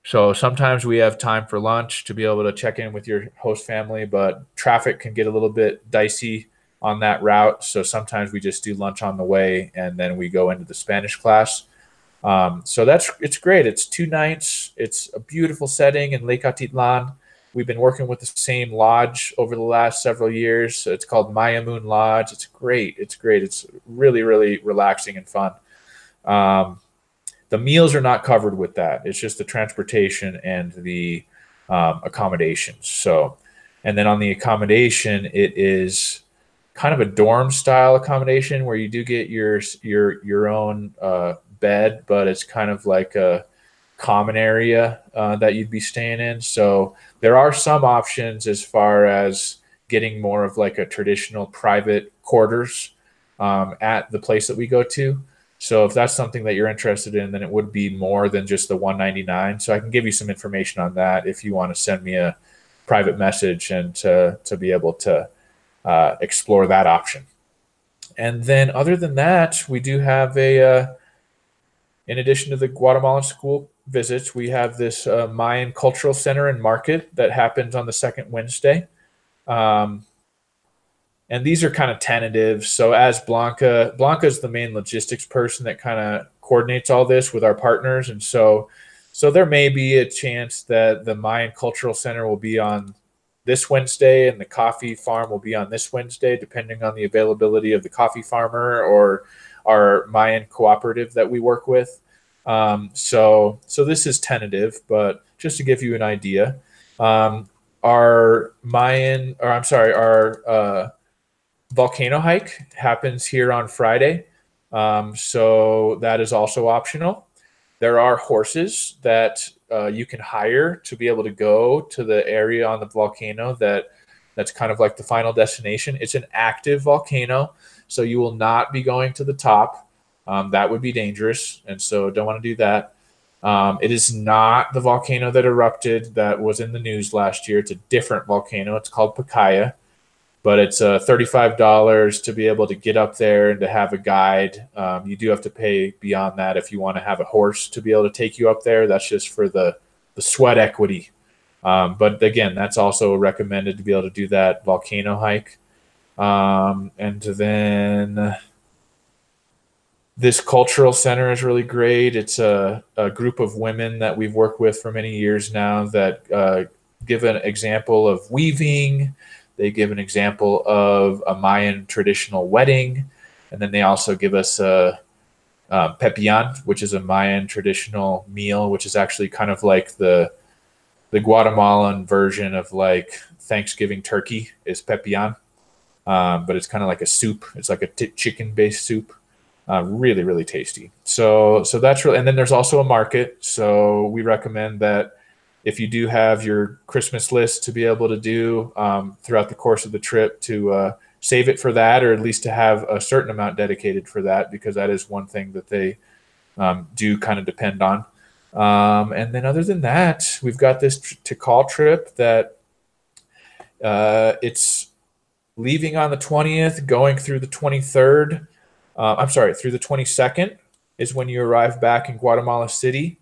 So sometimes we have time for lunch to be able to check in with your host family, but traffic can get a little bit dicey on that route. So sometimes we just do lunch on the way, and then we go into the Spanish class. So it's great. It's 2 nights. It's a beautiful setting in Lake Atitlan. We've been working with the same lodge over the last several years. So it's called Maya Moon Lodge. It's great. It's great. It's really, really relaxing and fun. The meals are not covered with that. It's just the transportation and the accommodations. So, and then on the accommodation, it is kind of a dorm style accommodation where you do get your own bed, but it's kind of like a common area that you'd be staying in. So there are some options as far as getting more of like a traditional private quarters at the place that we go to. So if that's something that you're interested in, then it would be more than just the $199. So I can give you some information on that if you want to send me a private message and to be able to explore that option. And then other than that, we do have in addition to the Guatemalan school visits, we have this Mayan Cultural Center and Market that happens on the second Wednesday. And these are kind of tentative. So as Blanca is the main logistics person that kind of coordinates all this with our partners. And so there may be a chance that the Mayan Cultural Center will be on this Wednesday and the coffee farm will be on this Wednesday, depending on the availability of the coffee farmer or our Mayan cooperative that we work with. So this is tentative, but just to give you an idea, our volcano hike happens here on Friday. So that is also optional. There are horses that you can hire to be able to go to the area on the volcano that's kind of like the final destination. It's an active volcano, so you will not be going to the top. That would be dangerous, and so don't want to do that. It is not the volcano that erupted that was in the news last year. It's a different volcano. It's called Pacaya, but it's $35 to be able to get up there and to have a guide. You do have to pay beyond that if you want to have a horse to be able to take you up there. That's just for the sweat equity. But again, that's also recommended to be able to do that volcano hike. And then this cultural center is really great. It's a group of women that we've worked with for many years now that give an example of weaving. They give an example of a Mayan traditional wedding. And then they also give us a pepian, which is a Mayan traditional meal, which is actually kind of like the Guatemalan version of like Thanksgiving turkey is pepian. But it's kind of like a soup. It's like a chicken-based soup. Really, really tasty. So that's really, and then there's also a market. So we recommend that if you do have your Christmas list to be able to do throughout the course of the trip, to save it for that, or at least to have a certain amount dedicated for that, because that is one thing that they do kind of depend on. And then other than that, we've got this Tikal trip that it's leaving on the 20th, going through the 23rd. Through the 22nd is when you arrive back in Guatemala City.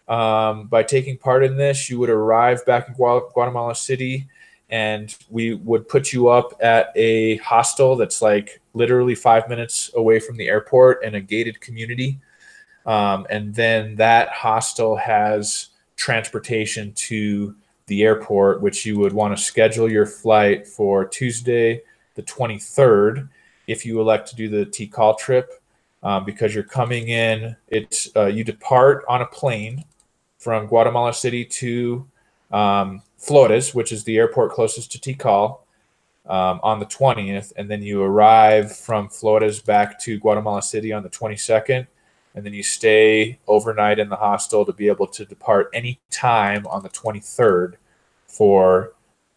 By taking part in this, you would arrive back in Guatemala City, and we would put you up at a hostel that's like literally 5 minutes away from the airport in a gated community. And then that hostel has transportation to the airport, which you would want to schedule your flight for Tuesday, the 23rd, if you elect to do the Tikal trip, because you're coming in. It's you depart on a plane from Guatemala City to Flores, which is the airport closest to Tikal, on the 20th, and then you arrive from Flores back to Guatemala City on the 22nd, and then you stay overnight in the hostel to be able to depart any time on the 23rd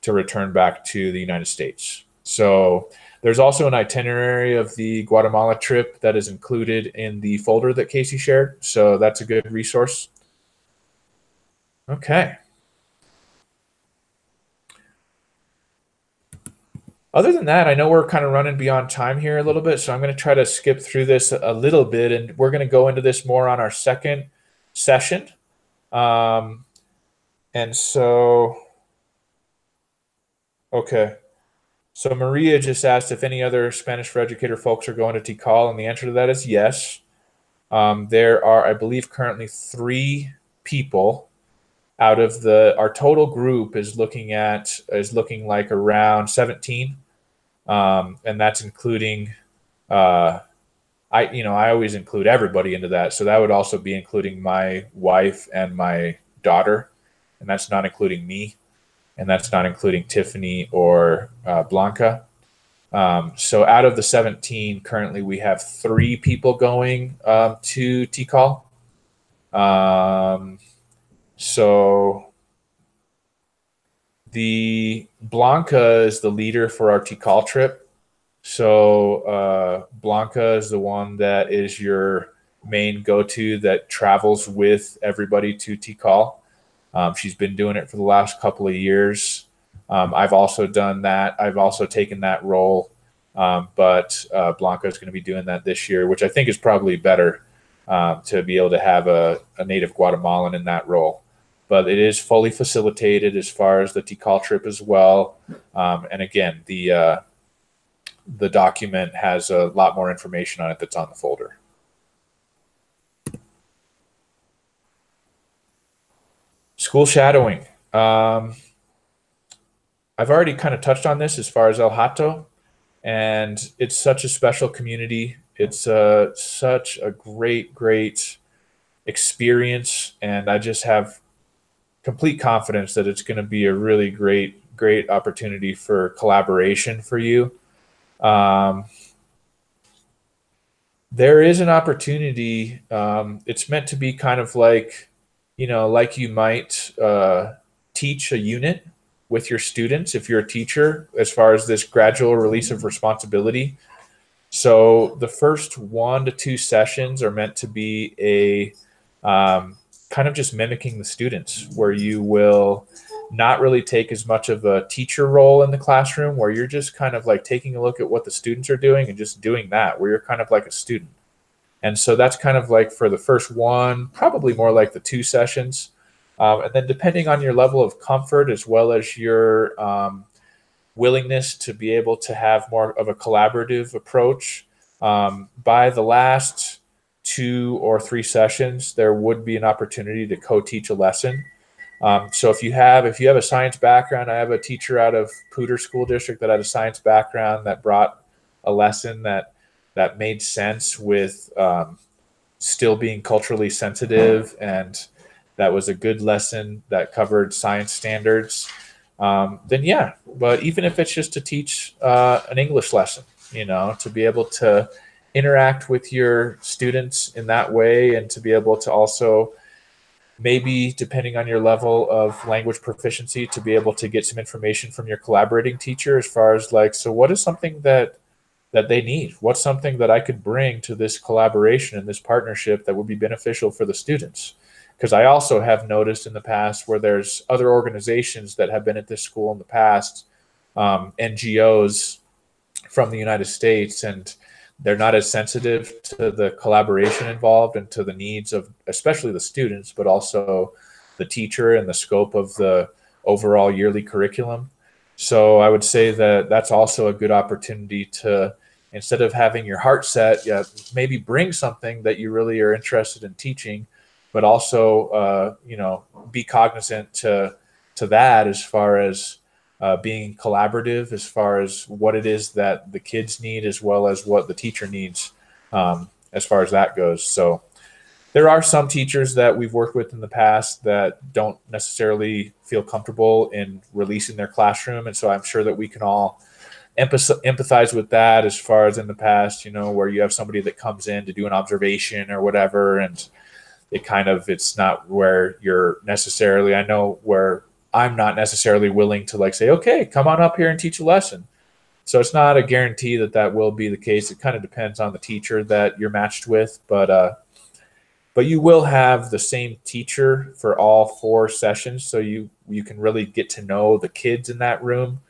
to return back to the United States. So there's also an itinerary of the Guatemala trip that is included in the folder that Casey shared. So that's a good resource. Okay. Other than that, I know we're kind of running beyond time here a little bit, so I'm going to try to skip through this a little bit, and we're going to go into this more on our second session. And so, okay. So Maria just asked if any other Spanish for Educator folks are going to Tikal, and the answer to that is yes. There are, I believe, currently 3 people out of our total group is looking like around 17, and that's including I always include everybody into that, so that would also be including my wife and my daughter, and that's not including me, and that's not including Tiffany or Blanca. So out of the 17, currently we have 3 people going to TCAL. So the Blanca is the leader for our TCAL trip. So Blanca is the one that is your main go-to that travels with everybody to TCAL. She's been doing it for the last couple of years. I've also done that. I've also taken that role, but Blanca is going to be doing that this year, which I think is probably better to be able to have a native Guatemalan in that role. But it is fully facilitated as far as the TCAL trip as well. And again, the document has a lot more information on it that's on the folder. School shadowing. I've already kind of touched on this as far as El Hato, and it's such a special community. It's such a great experience, and I just have complete confidence that it's going to be a really great opportunity for collaboration for you. There is an opportunity. It's meant to be kind of like, like you might teach a unit with your students if you're a teacher, as far as this gradual release of responsibility. So the first 1 to 2 sessions are meant to be a kind of just mimicking the students, where you will not really take as much of a teacher role in the classroom, where you're just kind of like taking a look at what the students are doing and just doing that, where you're kind of like a student. And so that's kind of like for the first 1, probably more like the 2 sessions. And then depending on your level of comfort, as well as your willingness to be able to have more of a collaborative approach, by the last 2 or 3 sessions, there would be an opportunity to co-teach a lesson. So if you have a science background, I have a teacher out of Poudre School District that had a science background that brought a lesson that made sense with still being culturally sensitive, and that was a good lesson that covered science standards. Then yeah, but even if it's just to teach an English lesson, to be able to interact with your students in that way, and to be able to also, maybe depending on your level of language proficiency, to be able to get some information from your collaborating teacher as far as like, so what is something that they need? What's something that I could bring to this collaboration and this partnership that would be beneficial for the students? Because I also have noticed in the past where there's other organizations that have been at this school in the past, NGOs from the United States, and they're not as sensitive to the collaboration involved and to the needs of especially the students, but also the teacher and the scope of the overall yearly curriculum. So I would say that that's also a good opportunity to, instead of having your heart set, maybe bring something that you really are interested in teaching, but also, be cognizant to that as far as being collaborative, as far as what it is that the kids need, as well as what the teacher needs, as far as that goes. So there are some teachers that we've worked with in the past that don't necessarily feel comfortable in releasing their classroom. And so I'm sure that we can all empathize with that, as far as in the past, where you have somebody that comes in to do an observation or whatever, and it's not where you're necessarily, I know where I'm not necessarily willing to like say, okay, come on up here and teach a lesson. So it's not a guarantee that will be the case. It kind of depends on the teacher that you're matched with, but you will have the same teacher for all 4 sessions. So you can really get to know the kids in that room,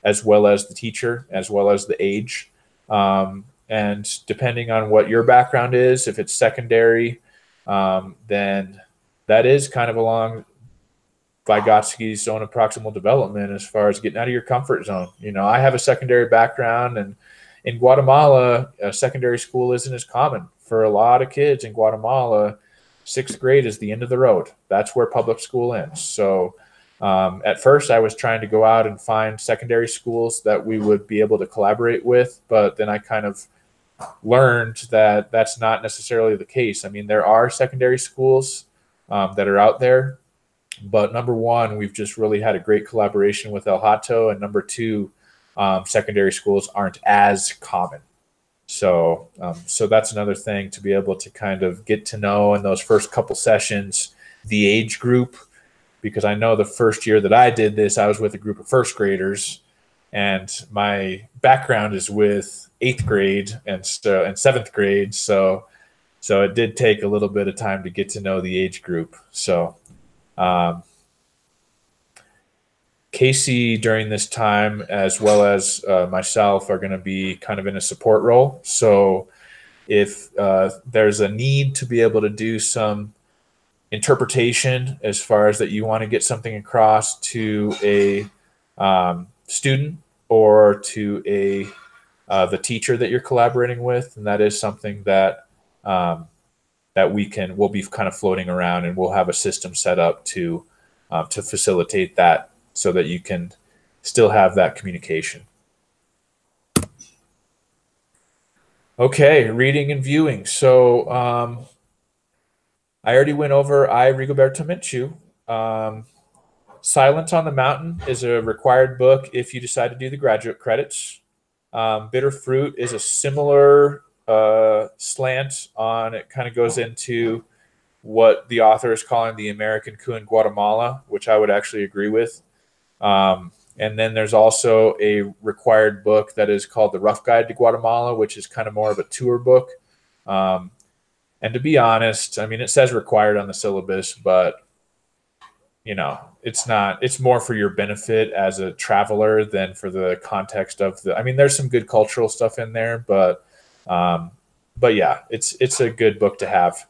as well as the teacher, as well as the age. And depending on what your background is, if it's secondary, then that is kind of along Vygotsky's zone of proximal development, as far as getting out of your comfort zone. I have a secondary background, and in Guatemala, secondary school isn't as common for a lot of kids in Guatemala. 6th grade is the end of the road. That's where public school ends. So at first I was trying to go out and find secondary schools that we would be able to collaborate with, but then I kind of learned that that's not necessarily the case. I mean, there are secondary schools that are out there, but number one, we've just really had a great collaboration with El Hato, and number two, secondary schools aren't as common. So, so that's another thing to be able to kind of get to know in those first couple sessions, the age group, because I know the first year that I did this, I was with a group of first graders, and my background is with 8th grade and 7th grade. So it did take a little bit of time to get to know the age group. So, Casey during this time, as well as myself, are going to be kind of in a support role. So if there's a need to be able to do some interpretation as far as that you want to get something across to a student or to the teacher that you're collaborating with, and that is something that we'll be kind of floating around, and we'll have a system set up to facilitate that, so that you can still have that communication. Okay, reading and viewing. So I already went over I, Rigoberto Menchú. Silence on the Mountain is a required book if you decide to do the graduate credits. Bitter Fruit is a similar slant on, it kind of goes into what the author is calling the American coup in Guatemala, which I would actually agree with. And then there's also a required book that is called The Rough Guide to Guatemala, which is kind of more of a tour book. And to be honest, I mean, it says required on the syllabus, but you know, it's not, it's more for your benefit as a traveler than for the context of I mean, there's some good cultural stuff in there, but yeah, it's a good book to have.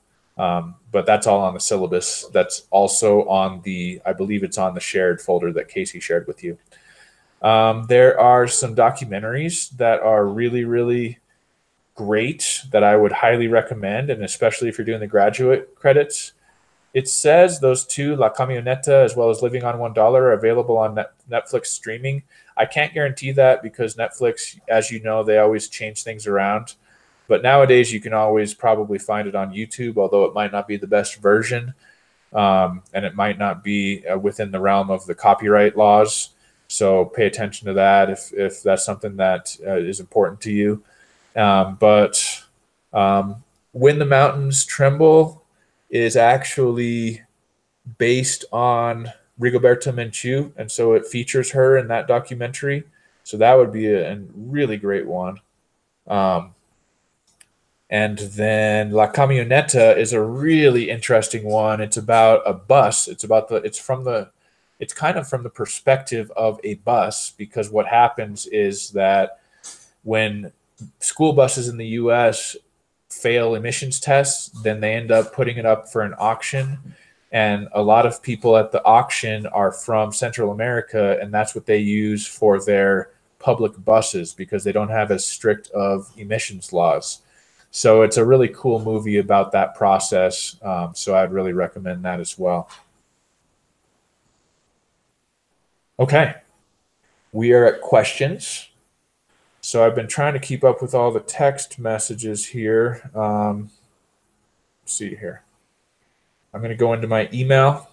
But that's all on the syllabus. That's also on I believe it's on the shared folder that Casey shared with you. There are some documentaries that are really, really great that I would highly recommend, and especially if you're doing the graduate credits. It says those two, La Camioneta as well as Living on $1, are available on Netflix streaming. I can't guarantee that because Netflix, as you know, they always change things around. But nowadays, you can always probably find it on YouTube, although it might not be the best version, and it might not be within the realm of the copyright laws. So pay attention to that if that's something that is important to you. But When the Mountains Tremble is actually based on Rigoberta Menchú, and so it features her in that documentary. So that would be a really great one. And then La Camioneta is a really interesting one. It's about a bus. It's kind of from the perspective of a bus, because what happens is that when school buses in the U.S. fail emissions tests, then they end up putting it up for an auction. And a lot of people at the auction are from Central America, and that's what they use for their public buses because they don't have as strict of emissions laws. So it's a really cool movie about that process. So I'd really recommend that as well. Okay, we are at questions. So I've been trying to keep up with all the text messages here. Let's see here. I'm going to go into my email.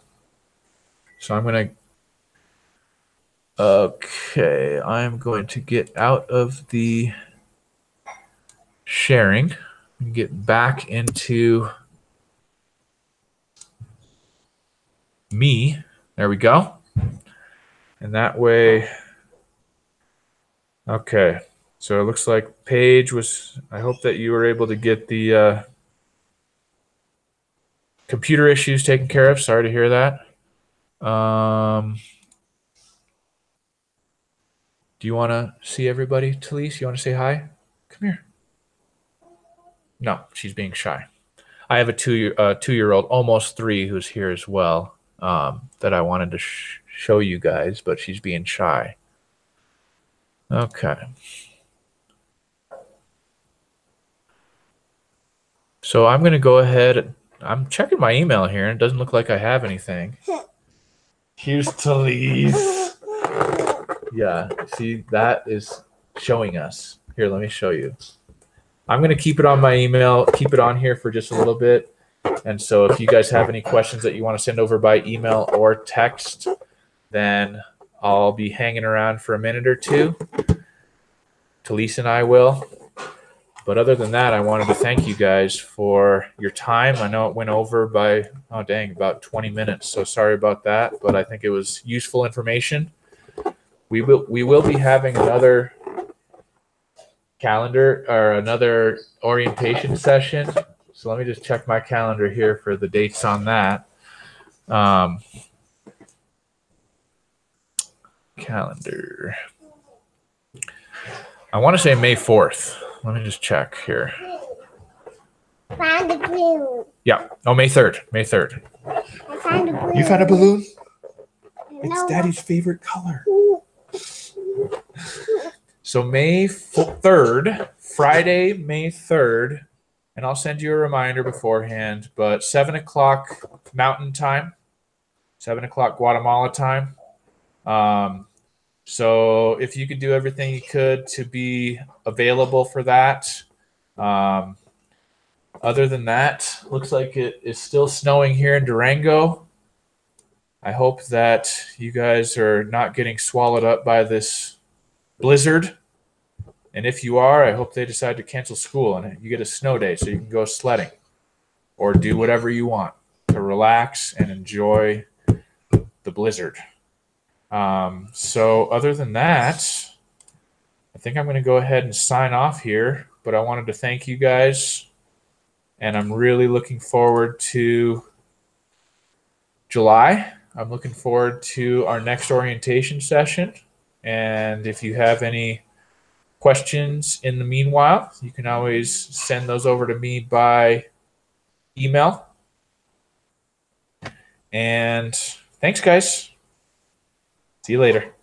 So I'm going to get out of the sharing and get back into me. There we go. And that way, okay. So it looks like Paige was, I hope that you were able to get the computer issues taken care of. Sorry to hear that. Do you want to see everybody, Talise? You want to say hi? Come here. No, she's being shy. I have a two-year-old, almost 3, who's here as well, that I wanted to show you guys, but she's being shy. Okay. So I'm going to go ahead. I'm checking my email here, and it doesn't look like I have anything. Here's Talise. Yeah, see, that is showing us. Here, let me show you. I'm going to keep it on my email, keep it on here for just a little bit. And so if you guys have any questions that you want to send over by email or text, then I'll be hanging around for a minute or two. Talise and I will. But other than that, I wanted to thank you guys for your time. I know it went over by, about 20 minutes. So sorry about that, but I think it was useful information. We will be having another calendar or another orientation session. So let me just check my calendar here for the dates on that. Calendar. I want to say May 4th. Let me just check here. Found a balloon. Yeah. Oh, May 3rd. May 3rd. I found a balloon. You found a balloon? No. It's Daddy's favorite color. So May 3rd, Friday, May 3rd, and I'll send you a reminder beforehand, but 7 o'clock Mountain Time, 7 o'clock Guatemala time. So if you could do everything you could to be available for that. Other than that, looks like it is still snowing here in Durango. I hope that you guys are not getting swallowed up by this blizzard. And if you are, I hope they decide to cancel school and you get a snow day so you can go sledding or do whatever you want to relax and enjoy the blizzard. So other than that, I think I'm going to go ahead and sign off here, but I wanted to thank you guys, and I'm really looking forward to July. I'm looking forward to our next orientation session, and if you have any questions in the meanwhile, you can always send those over to me by email. And thanks, guys. See you later.